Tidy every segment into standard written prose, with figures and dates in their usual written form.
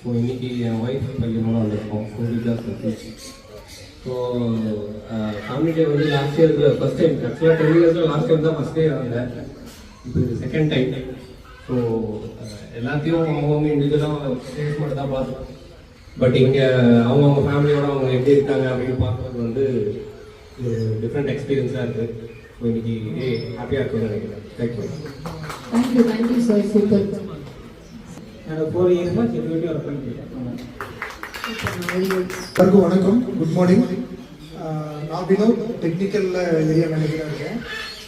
So இன்றைக்கி என் wife பையனோட வந்திருக்கோம் கோவிதா சசி. ஸோ ஃபேமிலி டே வந்து லாஸ்ட் இயருக்கு ஃபஸ்ட் டைம், ஆக்சுவலாக 10 இயர்ஸில் லாஸ்ட் டைம் தான் ஃபஸ்ட் டே வந்தேன். இப்போ இது செகண்ட் டைம். ஸோ எல்லாத்தையும் அவங்கவுங்க இண்டிவிஜுவலாக ஃபேஸ் மட்டும் தான் பார்த்தோம். பட் இங்கே அவங்கவுங்க ஃபேமிலியோட அவங்க எப்படி இருக்காங்க அப்படின்னு பார்க்குறது வந்து டிஃப்ரெண்ட் எக்ஸ்பீரியன்ஸாக இருக்குது. ஸோ இன்னைக்கு ஹாப்பியாக இருக்குன்னு நினைக்கிறேன். Thank you sir. சூப்பர். நான் 4 இயர்ஸாக செக்யூரிட்டி ஒர்க் பண்ணிட்டுருக்கேன். எல்லாருக்கும் வணக்கம், குட் மார்னிங். நான் வினோத், டெக்னிக்கல் ஏரியா மேனேஜராக இருக்கேன்.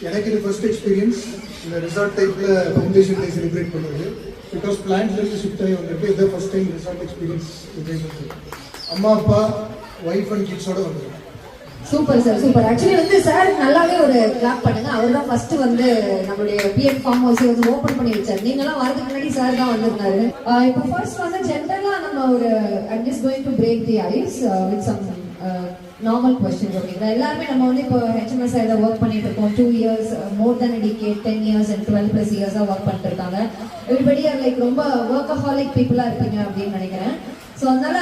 எனக்கு இது ஃபர்ஸ்ட் எக்ஸ்பீரியன்ஸ் இந்த ரிசார்ட் டைப்பில் ஃபவுண்டேஷன் டே செலிப்ரேட் பண்ணுறது. பிகாஸ் பிளான்ஸ்லேருந்து ஷிஃப்ட் ஆகி வந்துருக்கு. இதை first time resort experience celebrate பண்ணுறது. அம்மா அப்பா ஒய்ஃப் அண்ட் கிட்ஸோட வந்துருக்கு. Super sir, super. ஆக்சுவலி வந்து சார் நல்லாவே ஒரு கிளாப் பண்ணுங்க. அவர் தான் ஃபர்ஸ்ட் வந்து நம்மளுடைய பிஎம் ஃபார்ம் ஹவுஸ் வந்து ஓபன் பண்ணி வச்சார். நீங்களாம் வரதுக்கு முன்னாடி சார் தான் வந்திருந்தாரு. இப்போ ஃபர்ஸ்ட் வந்து ஜென்ரலா நம்ம ஒரு I'm just going to break the ice with some normal questions. ஓகேங்களா? எல்லாருமே நம்ம வந்து இப்போ ஹெச்எம்எஸ் இதை ஒர்க் பண்ணிட்டு இருக்கோம். 2 years, more then decade, 10 years and 12+ இயர்ஸா ஒர்க் பண்ணிட்டு இருக்காங்க. எவ்ரிபடி ஆர் லைக் ரொம்ப ஒர்க்கஹாலிக் பீப்புளா இருப்பீங்க அப்படின்னு நினைக்கிறேன். ஸோ அதனால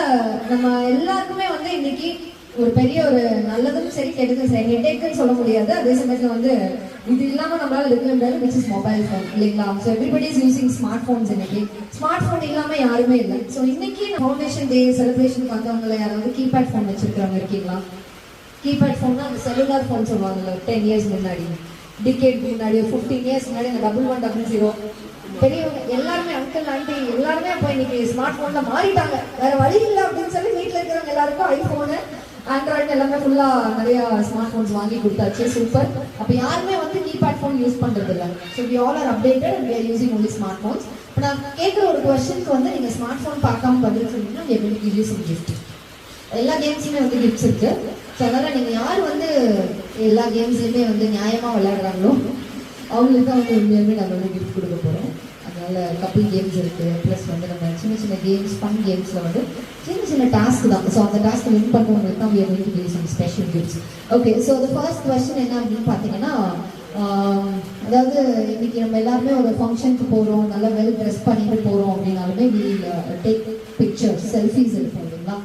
நம்ம எல்லாருக்குமே வந்து இன்னைக்கு ஒரு பெரிய ஒரு நல்லதும் சரி கெட்டதும் சரி ஹெட்டேக்குன்னு சொல்ல முடியாது. அதே சமயத்தில் வந்து இது இல்லாமல் நம்மளால இருக்க முடியாது, விச் இஸ் மொபைல் ஃபோன், இல்லைங்களா? So everybody is using smart phones. இன்னைக்கு ஸ்மார்ட் ஃபோன் இல்லாமல் யாருமே இல்லை. ஸோ இன்னைக்கு ஃபவுண்டேஷன் டே செலிப்ரேஷன் வந்தவங்களை யாராவது கீபேட் ஃபோன் வச்சிருக்கிறவங்க இருக்கீங்களா? கீபேட் ஃபோன்னா அந்த செல்லுலார் ஃபோன் சொல்லுவாங்கல்ல, 10 இயர்ஸ் முன்னாடி, டிகேட் முன்னாடி, 15 இயர்ஸ் முன்னாடி அந்த 1100 பெரியவங்க எல்லாருமே, அங்கிள் ஆண்டி எல்லாருமே அப்போ இன்னைக்கு ஸ்மார்ட் ஃபோன்ல மாறிட்டாங்க. வேற வழி இல்லை அப்படின்னு சொல்லி வீட்டில் இருக்கிறவங்க எல்லாருக்கும் ஐஃபோனு, ஆண்ட்ராய்டு எல்லாமே ஃபுல்லா நிறைய ஸ்மார்ட் ஃபோன்ஸ் வாங்கி கொடுத்தாச்சு. சூப்பர். அப்போ யாருமே வந்து கீபேட் ஃபோன் யூஸ் பண்றது இல்லை. So we all are updated and we are using only smart phones. இப்போ நான் கேட்குற ஒரு கொஸ்டினுக்கு வந்து நீங்க ஸ்மார்ட் ஃபோன் பார்க்காம பதில் சொன்னீங்கன்னா எப்படி கிவ் யூ சம் கிஃப்ட். எல்லா கேம்ஸ்லையுமே வந்து கிஃப்ட்ஸ் இருக்கு. ஸோ அதனால நீங்க யார் வந்து எல்லா கேம்ஸ்லையுமே வந்து நியாயமா விளையாடுறாங்களோ அவங்களுக்கு தான் வந்து உண்மையுமே நம்ம வந்து கிஃப்ட் கொடுக்க போறோம். அதனால கப்பிள் கேம்ஸ் இருக்கு, ப்ளஸ் வந்து நம்ம சின்ன சின்ன கேம்ஸ், ஃபன் கேம்ஸ்ல வந்து சின்ன டாஸ்க் தான். ஸோ அந்த டாஸ்க் வின் பண்ணுறவங்களுக்கு தான் we are going to give some special gifts. Okay, so the first question என்ன அப்படின்னு பார்த்தீங்கன்னா, அதாவது இன்னைக்கு நம்ம எல்லாருமே ஒரு ஃபங்க்ஷனுக்கு போகிறோம், நல்லா வெல் ட்ரெஸ் பண்ணிட்டு போகிறோம் அப்படின்னாலுமே we take pictures, செல்ஃபீஸ் எடுப்போம், இல்லைங்களா?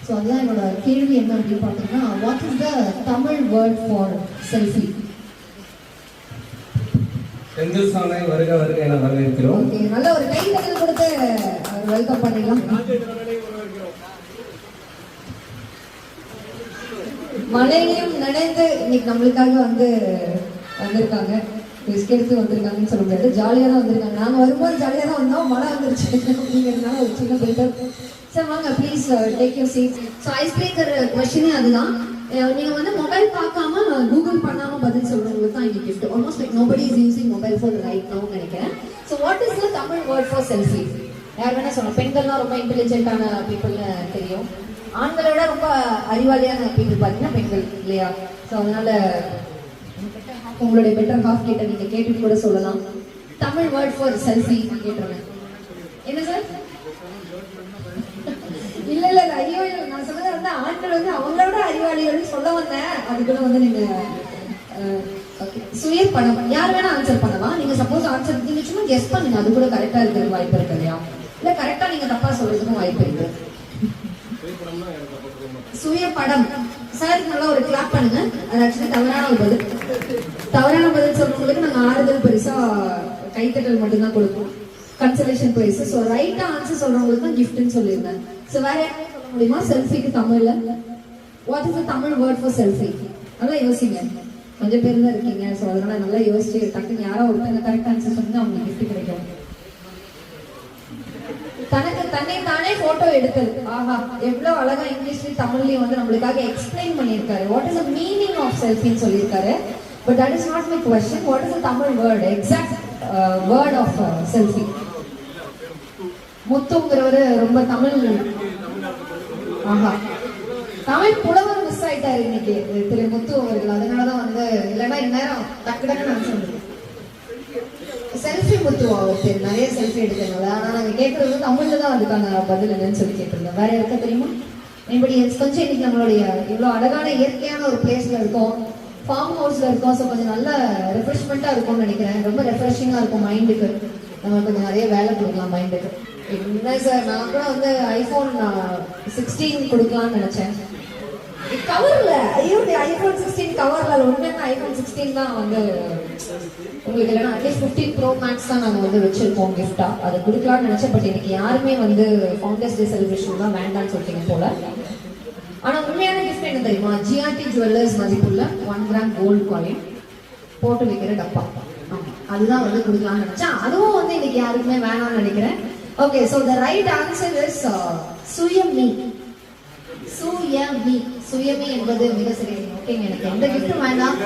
ஸோ அதுதான் என்னோட கேள்வி என்ன அப்படின்னு பார்த்தீங்கன்னா, what is the Tamil word for selfie? Senthil சாலை வருக வருக என வரவேற்கிறோம். ஓகே, நல்ல ஒரு கைத்தட்டல் கொடுத்து வெல்கம் பண்ணிடலாம். மழையிலையும் நனைந்து இன்னைக்கு நம்மளுக்காக வந்து வந்திருக்காங்க. ரிஸ்க் எடுத்து வந்திருக்காங்கன்னு சொல்ல முடியாது, ஜாலியாக தான் வந்திருக்காங்க. நாங்கள் வரும்போது ஜாலியாக தான் வந்தோம், மழை வந்துருச்சு அப்படிங்கிறதுனால ஒரு சின்ன பில்டர். சார் வாங்க, please take your seat. So ice breaker கொஸ்டினே அதுதான். நீங்கள் வந்து மொபைல் பார்க்காம கூகுள் பண்ணாமல் பதில் சொல்கிறவங்களுக்கு தான் இன்னைக்கு gift. Almost like nobody is using mobile phone right நோன்னு நினைக்கிறேன். So what is the Tamil word for selfie? யார் வேணா சொல்லலாம். பெண்கள்லாம் ரொம்ப இன்டெலிஜென்ட்டான பீப்புள்னு தெரியும். ஆண்களை விட ரொம்ப அறிவாளியான பீப்புள் பார்த்தீங்கன்னா பெண்கள், இல்லையா? ஸோ அதனால உங்களுடைய பெட்டர் ஹாஃப் கிட்ட நீங்க கேட்டு கூட சொல்லலாம். தமிழ் வேர்ட் ஃபார் செல்ஃபி கேட்டுருவேன். என்ன சார்? இல்ல ஐயோ, நான் சொன்னது வந்து ஆண்கள் வந்து அவங்களோட அறிவாளிகள்னு சொல்ல வந்தேன். அதுக்குள்ள வந்து நீங்க சுய படம் யார் வேணா ஆன்சர் பண்ணலாம். நீங்க சப்போஸ் ஆன்சர் நீங்க சும்மா கெஸ் பண்ணுங்க, அது கூட கரெக்டா இருக்கிறது வாய்ப்பு இருக்கு, இல்லையா? இல்ல கரெக்டா நீங்க தப்பா சொல்றதுக்கும் வாய்ப்பு இருக்கு. சுய படம் சார் நல்லா ஒரு கிளாப் பண்ணுங்க. அது ஆக்சுவலி தவறான ஒரு பதில். தவறான பதில் சொல்றவங்களுக்கு நாங்க ஆறுதல் பரிசா கைத்தட்டல் மட்டும்தான் கொடுப்போம், கன்சலேஷன் பிரைஸ். ஸோ ரைட்டா ஆன்சர் சொல்றவங்களுக்கு தான் கிஃப்ட்னு சொல்லியிருந்தேன். ஸோ வேற என்ன சொல்ல முடியுமா செல்ஃபிக்கு தமிழ்ல? What is the Tamil word for selfie? நல்லா யோசிங்க, கொஞ்சம் பேர் தான் இருக்கீங்க. ஸோ அதனால நல்லா யோசிச்சு டக்குன்னு யாரோ ஒருத்தங்க கரெக்ட் ஆன்சர் சொன்னா அவங்களுக்கு கிஃப்ட் கிடைக்கும். தன்னை தானே போட்டோ எடுத்தது. ஆஹா, எவ்வளவு அழகா இங்கிலீஷ்லயும் தமிழ்லயும் வந்து நம்மளுக்காக எக்ஸ்பிளைன் பண்ணியிருக்காரு. What is the meaning of செல்ஃபின்னு சொல்லியிருக்காரு. But that is not my question. What is the Tamil word, exact word of selfie? முத்துங்கிறவரு ரொம்ப தமிழ், ஆஹா, தமிழ் புலவர் மிஸ் ஆயிட்டாரு இன்னைக்கு திரு முத்து அவர்கள். அதனாலதான் வந்து இல்லைன்னா இந்நேரம் டக்கு டக்குன்னு ஆன்சர். செல்ஃபி முத்துவா அவர் நிறைய செல்ஃபி எடுக்கிறதுனால. ஆனால் நாங்கள் கேட்கறது தமிழ்ல தான் அதுக்கான பதில் என்னன்னு சொல்லி கேட்டிருந்தோம். வேற இருக்க தெரியுமா? இப்படி கொஞ்சம் இன்னைக்கு நம்மளுடைய இவ்வளோ அழகான இயற்கையான ஒரு பிளேஸ்ல இருக்கோம், ஃபார்ம் ஹவுஸ்ல இருக்கோம். ஸோ கொஞ்சம் நல்ல ரெஃப்ரெஷ்மெண்ட்டாக இருக்கும்னு நினைக்கிறேன். ரொம்ப ரெஃப்ரெஷிங்காக இருக்கும் மைண்டுக்கு. நம்ம கொஞ்சம் நிறைய வேலை கொடுக்கலாம் மைண்டுக்கு. இல்லை சார், நான் கூட வந்து ஐபோன் 16 கொடுக்கலாம்னு நினைச்சேன். கவர்ல ஐயோ ஐபோன் 16 கவர்ல ஒண்ணு ஐபோன் 16 தான் வந்து உங்களுக்கு இல்லைன்னா அட்லீஸ்ட் 15 ப்ரோ மேக்ஸ் தான் நாங்கள் வந்து வச்சிருக்கோம் கிஃப்டா. அதை கொடுக்கலாம்னு நினைச்சேன். பட் இன்னைக்கு யாருமே வந்து ஃபவுண்டர்ஸ் டே செலிப்ரேஷன் தான் வேண்டாம்னு சொல்லிட்டீங்க போல. ஆனா உண்மையான கிஃப்ட் என்ன தெரியுமா? ஜிஆர்டி ஜுவல்லர்ஸ் மதிப்புள்ள 1 கிராம் கோல்டு காயின் போட்டு வைக்கிற டப்பா. அதுதான் வந்து கொடுக்கலாம்னு நினைச்சேன். அதுவும் வந்து இன்னைக்கு யாருக்குமே வேணாம்னு நினைக்கிறேன். Okay, so the right answer is சுயமி. சுயமி, சுயமி என்பது மிக சரி. ஓகேங்க, எனக்கு எந்த கிஃப்டும் வேண்டாம்.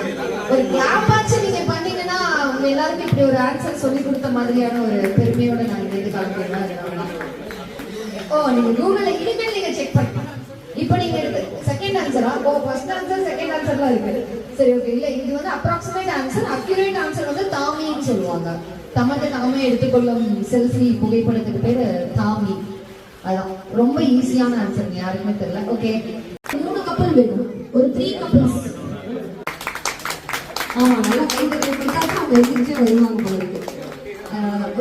ஒரு கிளாப் ஆச்சு நீங்க பண்ணீங்கன்னா உங்க எல்லாருக்கும் இப்படி ஒரு ஆன்சர் சொல்லி கொடுத்த மாதிரியான ஒரு பெருமையோட நான் இருந்து காமிக்கிறேன். ஓ, நீங்க கூகுள்ல இனிமேல் நீங்க செக் பண்ணுங்க. இப்போ நீங்க செகண்ட் ஆன்சரா? ஓ, ஃபர்ஸ்ட் ஆன்சர் செகண்ட் ஆன்சர்லாம் இருக்கு. சரி, ஓகே. இல்ல, இது வந்து அப்ராக்சிமேட் ஆன்சர். அக்யூரேட் ஆன்சர் வந்து தாமின்னு சொல்லுவாங்க. தமக்கு தாமே எடுத்துக்கொள்ளும் செல்ஃபி புகைப்படத்துக்கு பேரு தாமி. அதான் ரொம்ப ஈஸியான ஆன்சர், யாருக்குமே தெரியல. ஓகே, 3 கப்பல் வேணும், ஒரு 3 கப்பல்ஸ். ஆமா, நல்லா கைது கொடுத்தா அவங்க எதிர்த்து வருவாங்க போல இருக்கு.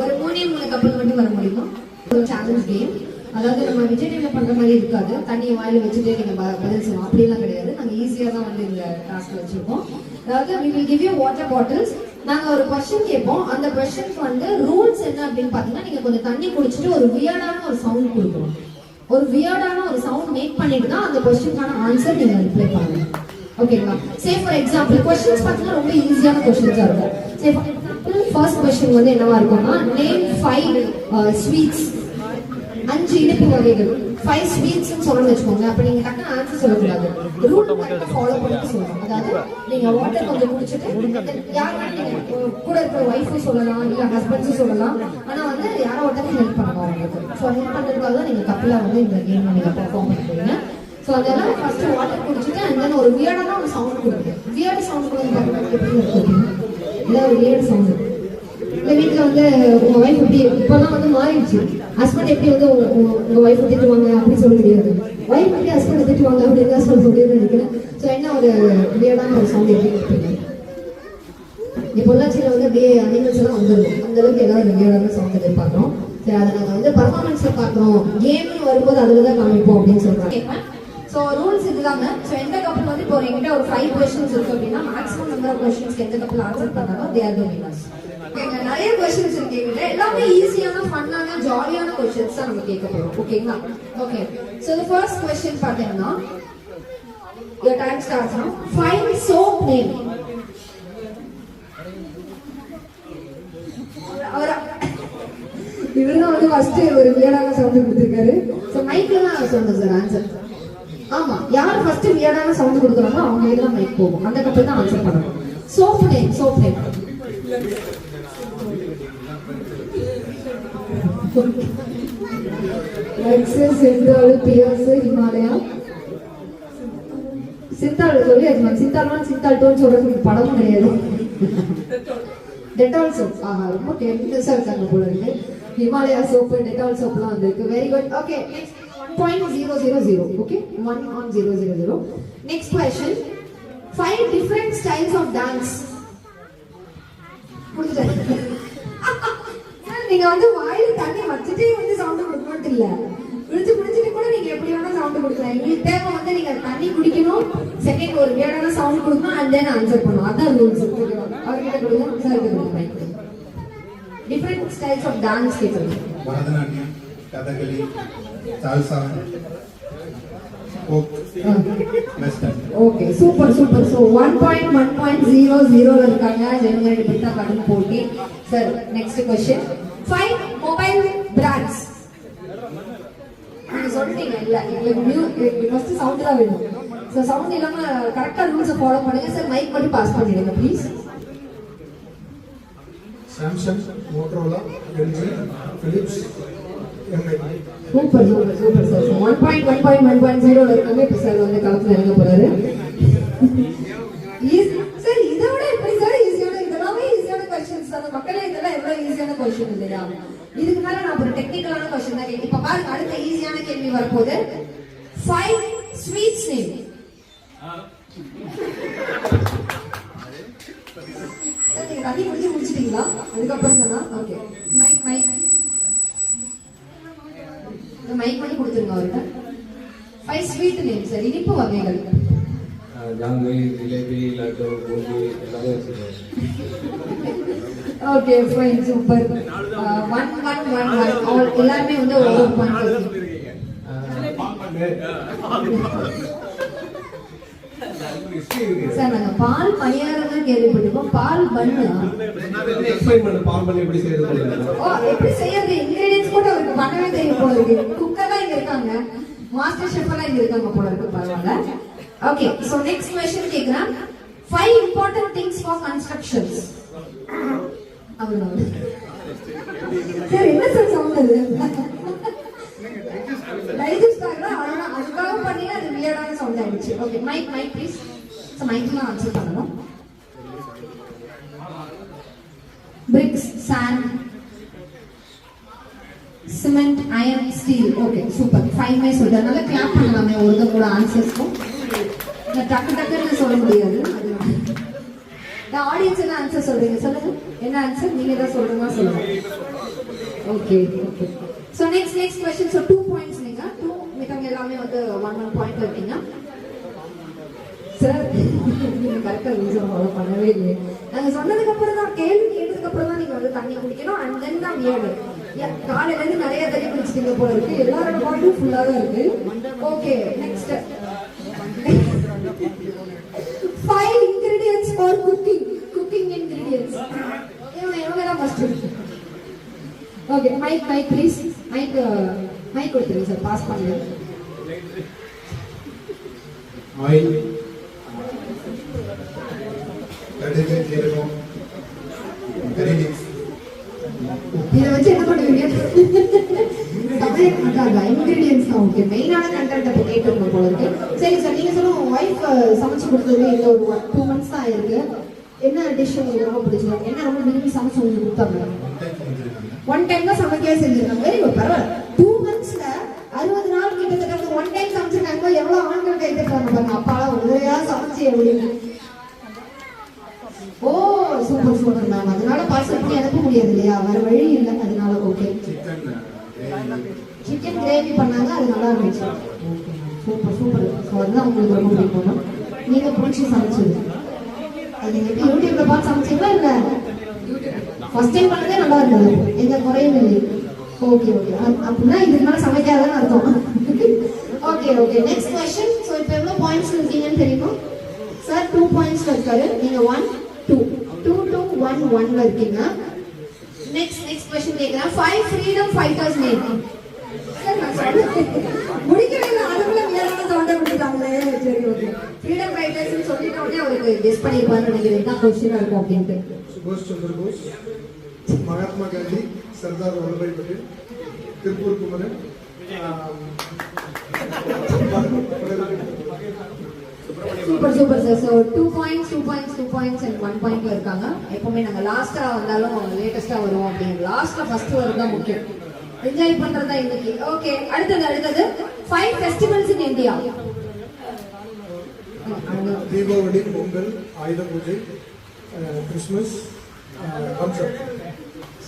ஒரு 3 கப்பல் மட்டும் வர முடியுமா? ஒரு சேலஞ்ச் கேம். அதாவது நம்ம விஜய் டிவில பண்ற மாதிரி இருக்காது. தண்ணியை வாயில வச்சுட்டே நீங்க பதில் சொல்லலாம், அப்படிலாம் கிடையாது. நாங்க ஈஸியா தான் வந்து இந்த டாஸ்க் வச்சிருக்கோம். அதாவது we will give you water bottles. நாங்க ஒரு क्वेश्चन கேட்போம். அந்த क्वेश्चनக்கு வந்து ரூல்ஸ் என்ன அப்படின்னு பாத்தீங்கன்னா, நீங்க கொஞ்சம் தண்ணி குடிச்சிட்டு ஒரு வியர்டான ஒரு சவுண்ட் கொடுக்கணும். ஒரு வியர்டான ஒரு சவுண்ட் மேக் பண்ணிட்டு தான் அந்த क्वेश्चनக்கான ஆன்சர் நீங்க ரிப்ளை பண்ணணும். ஓகேங்களா? சே ஃபார் எக்ஸாம்பிள் क्वेश्चंस பாத்தீங்கன்னா ரொம்ப ஈஸியான क्वेश्चंஸா இருக்கும். Say for example first question வந்து என்னவா இருக்கும்னா, நேம் 5 ஸ்வீட்ஸ், 5 இனிப்பு வகைகள். 5 ஸ்வீட்ஸ் சொல்லணும்னு வச்சுக்கோங்க. அப்ப நீங்க டக்குனு ஆன்சர் சொல்லக்கூடாது. ரூல் கரெக்டா ஃபாலோ பண்ணிட்டு சொல்லணும். அதாவது நீங்க வாட்டர் கொஞ்சம் குடிச்சிட்டு யாரும் நீங்க கூட இருக்கிற ஒய்ஃபும் சொல்லலாம், இல்ல ஹஸ்பண்ட்ஸும் சொல்லலாம். ஆனா வந்து யாரோ ஒருத்தர் ஹெல்ப் பண்ணுவாங்க உங்களுக்கு. ஸோ ஹெல்ப் பண்ணுறதுக்காக தான் நீங்க கப்பலா வந்து இந்த கேம் நீங்க பெர்ஃபார்ம் பண்ண போறீங்க. ஸோ அதெல்லாம் ஃபர்ஸ்ட் வாட்டர் குடிச்சிட்டு அண்ட் தென் ஒரு வியர்டான ஒரு சவுண்ட் கொடுங்க. வியர்டு சவுண்ட் கொடுங்க. எப்படி இருக்கும்? இதான் ஒரு வியர்டு சவுண்ட். இந்த வீட்டுல வந்து உங்க ஒய்ஃப் எப்படி இப்பெல்லாம் வந்து மாறிடுச்சு. ஹஸ்பண்ட் எப்படி வந்து உங்க ஒய்ஃப் திட்டுவாங்க அப்படின்னு சொல்ல முடியாது. ஒய்ஃப் எப்படி ஹஸ்பண்ட் திட்டுவாங்க அப்படின்னு தான் சொல்ல முடியும்னு நினைக்கிறேன். ஸோ என்ன ஒரு வியர்டான ஒரு சவுண்ட் எப்படி கொடுப்பீங்க? பொள்ளாச்சியில வந்து அப்படியே அனிமல்ஸ் எல்லாம் வந்துடும். அந்த அளவுக்கு ஏதாவது வியர்டான சவுண்ட் எதிர்பார்க்கிறோம். சரி, அதை நாங்கள் வந்து பர்ஃபார்மன்ஸ்ல பார்க்குறோம். கேம்னு வரும்போது அதில் தான் காமிப்போம் அப்படின்னு சொல்றாங்க. ஸோ ரூல்ஸ் இதுதாங்க. ஸோ எந்த கப்பல் வந்து இப்போ என்கிட்ட ஒரு 5 கொஸ்டின்ஸ் இருக்கு அப்படின்னா, மேக்ஸிமம் நம்பர் ஆஃப் கொஸ்டின்ஸ்க்கு எந்த கப்பல் ஆன்சர் பண்ணாலும் தே ஆர் தி வின்னர்ஸ். ஓகேங்க, நிறைய கொஸ்டின்ஸ் இருக்கு என்கிட்ட. எல்லாமே ஈஸியான, ஃபன்னான, ஜாலியான கொஸ்டின்ஸ் தான் நம்ம கேட்க போறோம். ஓகேங்களா? Okay, so the first question பார்த்தீங்கன்னா, your time starts now. Find soap name. இவர்தான் வந்து ஃபர்ஸ்ட் ஒரு வியர்டான சவுண்ட் கொடுத்திருக்காரு. ஸோ மைக்ல தான் சொல்லணும் சார் ஆன்சர். ஆமா, யார் ஃபர்ஸ்ட் வியர்டான சவுண்ட் கொடுக்குறாங்களோ அவங்க எல்லாம் மைக் போகும். அந்த கப்பல் தான் ஆன்சர் பண்ணணும். Soap name, soap name. எக்ஸஸ், சிந்தால், பியர்ஸ், ஹிமாலயா. சிந்தால் சொல்லி சிந்தால் டோன் சொல்றதுக்கு படமும் கிடையாது. Dettol soap. ஆஹா, ரொம்ப டென்ஷனா இருக்காங்க போல இருக்கு. ஹிமாலயா சோப், டெட்டால் சோப்லாம் வந்திருக்கு. Very good. Okay, next 1.000. Okay, 1 on 000. Next question. 5 different styles of dance. நீங்க வந்து வாயில தண்ணி வச்சுட்டே வந்து சவுண்ட் கொடுக்கணும் இல்ல, குடிச்சிட்டு கூட நீங்க எப்படி வேணா சவுண்ட் கொடுக்கலாம். எங்களுக்கு தேவை வந்து நீங்க தண்ணி குடிக்கணும், செகண்ட் ஒரு வேடான சவுண்ட் கொடுக்கணும், அண்ட் தென் ஆன்சர் பண்ணணும். அதான் ரூல்ஸ். அவர்கிட்ட கொடுங்க, சார் கொடுங்க. டிஃபரெண்ட் ஸ்டைல்ஸ் ஆஃப் டான்ஸ் கேட்குறீங்க. Bharatanatyam, Kathakali, salsa, folk, western. Okay, super super. So 1.1.00 இருக்காங்க. ஜெனரேட் பண்ணா கடன் போட்டி. Sir, next question. 5 mobile brands. நீங்க சொல்றீங்க இல்ல, உங்களுக்கு ஃபர்ஸ்ட் சவுண்ட் தான் வேணும். ஸோ சவுண்ட் இல்லாம கரெக்டா ரூல்ஸை ஃபாலோ பண்ணுங்க. சார், மைக் மட்டும் பாஸ் பண்ணிடுங்க please. Samsung, Motorola, LG, Philips, MI. Super super super sir. 1.1.1.0 இருக்காங்க. இப்போ சார் வந்து களத்துல இறங்க போறாரு. சார், இதை விட எப்படி சார் ஈஸியான, இதெல்லாமே ஈஸியான கொஸ்டின்ஸ் தான். மக்களே, இதெல்லாம் எவ்வளவு ஈஸியான கொஸ்டின் இல்லையா? இதுக்கு மேல நான் ஒரு டெக்னிக்கலான கொஸ்டின் தான் கேட்க. இப்ப பாருங்க, அடுத்த ஈஸியான கேள்வி வரப்போகுது. 5 ஸ்வீட்ஸ் நேம். சார், நீங்க தண்ணி முடிச்சிட்டீங்களா? அதுக்கப்புறம் தானா? ஓகே, மைக் மைக் மட்டும் கொடுத்துருங்க அவர்கிட்ட. 5 ஸ்வீட் நேம் சார், இனிப்பு வகைகள். ஜாங்கிரி, ஜிலேபி, லட்டு, பூந்தி எல்லாமே வச்சுருக்கோம். Okay fine super. 1 1 1 1 ஆல் எல்லாரும் வந்து ஒரு பாயிண்ட். சார் நாங்க பால் பணியாரம் தான் கேள்விப்பட்டிருக்கோம், பால் பண்ணு எக்ஸ்பிளைன் பண்ண பால் பண்ணி எப்படி செய்யறது. ஓ எப்படி செய்யறது இன்கிரிடியன்ஸ் கூட அவருக்கு பண்ணவே தெரியும் போல இருக்கு. குக்கர் தான் இங்க இருக்காங்க, மாஸ்டர் ஷெஃப் எல்லாம் இங்க இருக்காங்க போல இருக்கு. பரவாயில்ல. ஓகே சோ நெக்ஸ்ட் क्वेश्चन கேக்குறேன். 5 important things for constructions. அவ்வளவு சார் என்ன சார் சவுண்ட் அது? டைஜஸ்ட் ஆகல, ஆனா அதுக்காக பண்ணி அது வியர்டான சவுண்ட் ஆயிடுச்சு. Okay mic please. சோ மைக்ல ஆன்சர் பண்ணனும். bricks, sand, cement, iron, steel. Okay, super. 5 மே சொல்றேன். நல்லா கிளாப் பண்ணலாமே ஒருத்தர் கூட ஆன்சர்ஸ்க்கும். நான் டக்கு சொல்ல முடியாது. நான் ஆடியன்ஸ் என்ன ஆன்சர் சொல்றீங்க சொல்லுங்க. என்ன ஆன்சர் நீங்க தான் சொல்றீங்க சொல்லுங்க. Okay okay. So next question. So 2 points நீங்க 2 மித்தவங்க எல்லாமே வந்து 1 பாயிண்ட் இருக்கீங்க. சார் நீங்க கரெக்டா ரீசன் ஃபாலோ பண்ணவே இல்லை. நாங்க சொன்னதுக்கு அப்புறம் தான் கேள்வி கேட்டதுக்கு அப்புறம் தான் நீங்க வந்து தண்ணி குடிக்கணும். அண்ட் தென் தான் வியர்டு. காலையில இருந்து நிறைய தண்ணி குடிச்சிட்டீங்க போல இருக்கு. எல்லாரோட பாட்டிலும் ஃபுல்லா தான் இருக்கு. Okay next 5 ingredients for cooking ingredients. இவங்க தான் first. Okay mic please. Mike கொடுத்துருங்க சார், பாஸ் பண்ணுங்க. ஆயில், கடுகு, ஜீரகம், கறி லீவ்ஸ். இதை வச்சு என்ன பண்ணுவீங்க? இன்கிரிடியன்ஸ் தான். ஓகே மெயினான கண்டென்ட் அப்போ கேட்டுருங்க போல இருக்கு. சரி சார் நீங்க சொல்லுங்க. உங்க ஒய்ஃப் சமைச்சு கொடுத்தது இந்த ஒரு 2 months தான் ஆயிருக்கு. என்ன டிஷ் உங்களுக்கு ரொம்ப பிடிச்சது? என்ன ரொம்ப விரும்பி சமைச்சு உங்களுக்கு கொடுத்தாங்க? ஒன் டைம் தான் சமைக்கவே செஞ்சிருக்காங்க. வெரி குட், பரவாயில்ல. 2 monthsல 60 நாள் கிட்டத்தட்ட 1 டைம் சமைச்சிருக்காங்க. எவ்வளவு ஆண்கள் கை தட்டுறாங்க பாருங்க. அப்பாலாம் ஒரேயா சமைச்சு அப்படின்னு. ஓ சூப்பர் மேம். அதனால பார்சல் பண்ணி அனுப்ப முடியாது இல்லையா, வேற வழி இல்லை. அதனால ஓகே சிக்கன் கிரேவி பண்ணாங்க, அது நல்லா இருந்துச்சு. சூப்பர். ஸோ அதுதான் உங்களுக்கு ரொம்ப பிடிக்கும். நீங்க பிடிச்சி சமைச்சது அது நீங்க எப்படி யூடியூப்ல பார்த்து சமைச்சீங்களா இல்லை ஃபர்ஸ்ட் டைம் பண்ணதே நல்லா இருந்தது, எந்த குறையும் இல்லை? ஓகே அப்படின்னா இதுக்கு மேலே சமைக்காதன்னு அர்த்தம். Okay next question. ஸோ இப்போ எவ்வளோ பாயிண்ட்ஸ் இருக்கீங்கன்னு தெரியுமா? சார் 2 பாயிண்ட்ஸ்ல இருக்காரு, நீங்க 1 2 2 1 1ல இருக்கீங்க. நெக்ஸ்ட் क्वेश्चन கேக்குறேன். 5 freedom fighters name. சார் நான் சொல்றேன் முடிக்கவே இல்லை, அதுக்குள்ள வியர்டான சவுண்டை கொடுத்துட்டாங்களே. சரி ஓகே ஃப்ரீடம் ஃபைட்டர்ஸ்னு சொல்லிட்ட உடனே அவருக்கு கெஸ் பண்ணியிருப்பாருன்னு நினைக்கிறேன். தான் கொஸ்டினா இருக்கும் அப்படின்ட்டு. சுபாஷ் Chandra Bose, Mahatma Gandhi, Sardar Vallabhbhai Patel, Tiruppur Kumaran, super sir. So 2 points and 1 பாயிண்ட்ல இருக்காங்க. எப்பவுமே நாங்க லாஸ்டா வந்தாலும் லேட்டஸ்டா வருவோம் அப்படிங்கிற லாஸ்ட்ல ஃபர்ஸ்ட் வரது தான் முக்கியம். என்ஜாய் பண்றதா இன்னைக்கு. ஓகே அடுத்தது 5 festivals in India. Deepavali, Pongal, ஆயுத பூஜை, Christmas, Ramzan.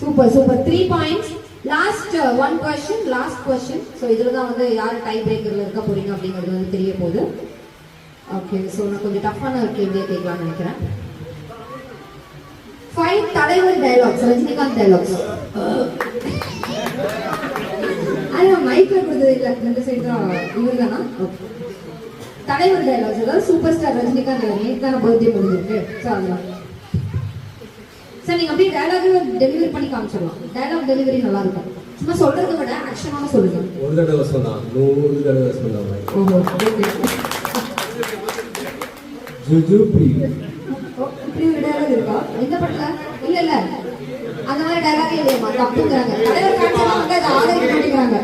Super 3 points. Last 1 question. So இதுல தான் வந்து யார் டை பிரேக்கர்ல இருக்க போறீங்க அப்படிங்கிறது வந்து தெரிய போகுது. ஓகே ஸோ நான் கொஞ்சம் டஃப்பான கேள்வியை கேட்கலாம்னு நினைக்கிறேன். 5 தலைவர் டயலாக்ஸ், ரஜினிகாந்த் டயலாக்ஸ். அது மைக்ல கொடுத்தது இல்லை, இந்த சைடு தான் இவர் தானா? தலைவர் டயலாக்ஸ், அதாவது சூப்பர் ஸ்டார் ரஜினிகாந்த் நேற்று தானே பர்த்டே முடிஞ்சிருக்கு. ஸோ அதெல்லாம் சார் நீங்க அப்படியே டயலாக் டெலிவரி பண்ணி காமிச்சிடலாம். டயலாக் டெலிவரி நல்லா இருக்கும். சும்மா சொல்றதை விட ஆக்ஷனாக சொல்லுங்க. ஒரு தடவை சொன்னான், 100 தடவை சொன்னாங்க. ஓஹோ ஓகே. ஜுஜுபி இப்படி ஒரு டயலாக் இருக்கா எந்த படத்துல? இல்ல அந்த மாதிரி டயலாகே இல்லையம்மா, தப்புங்கிறாங்க. தலைவர் காட்சியெல்லாம் வந்து அதை ஆதரிக்க மாட்டேங்கிறாங்க.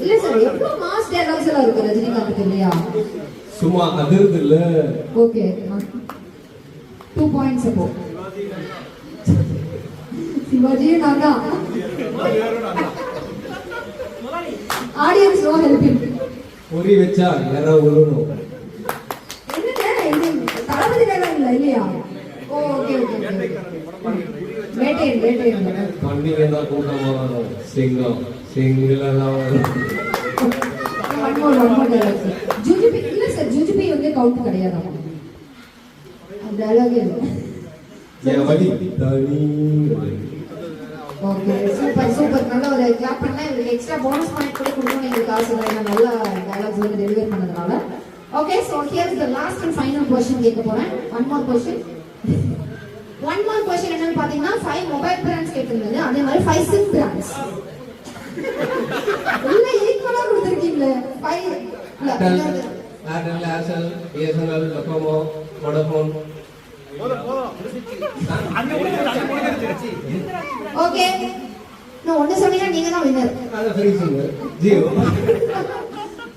இல்ல சார் எவ்வளவு மாஸ் டயலாக்ஸ் எல்லாம் இருக்கு ரஜினிகாந்துக்கு இல்லையா? சும்மா அதிர்து இல்ல. Okay 2 points. அப்போ சிவாஜி நான் தான். Audience no helping. பொறி வச்சா யாரா உருணும். தளபதி டயலாக் இல்ல இல்லையா? ஓகே வேட்டையன் கண்டிப்பா கூட்டமா சிங்கம் சிங்கிளெல்லாம் வரும். one more dialogue sir. ஜுஜுபி இல்ல சார், ஜுஜுபி வந்து கவுண்ட் கிடையாதாமா, டயலாக் இல்ல. என் வடி தனி. Okay, super super. நல்ல ஒரு கிளாப் பண்ணா உங்களுக்கு எக்ஸ்ட்ரா போனஸ் பாயிண்ட் கூட கொடுக்கணும் எங்களுக்கு ஆசை இல்லை, ஏன்னா நல்ல டயலாக்ஸ் வந்து டெலிவர் பண்ணதுனால. Okay, so here is the last and final question கேட்க போறேன். ஒன் மோர் கொஸ்டின் என்னன்னு பாத்தீங்கன்னா 5 மொபைல் பிராண்ட்ஸ் கேட்டிருந்தது, அதே மாதிரி 5 சிம் பிராண்ட்ஸ் இல்ல ஈக்குவலா கொடுத்துருக்கீங்களே. 5 Airtel, Aircel, BSNL, Docomo, Vodafone. Okay, நான் ஒண்ணு சொன்னீங்கன்னா நீங்க தான் வின்னர். அது freezing Jio.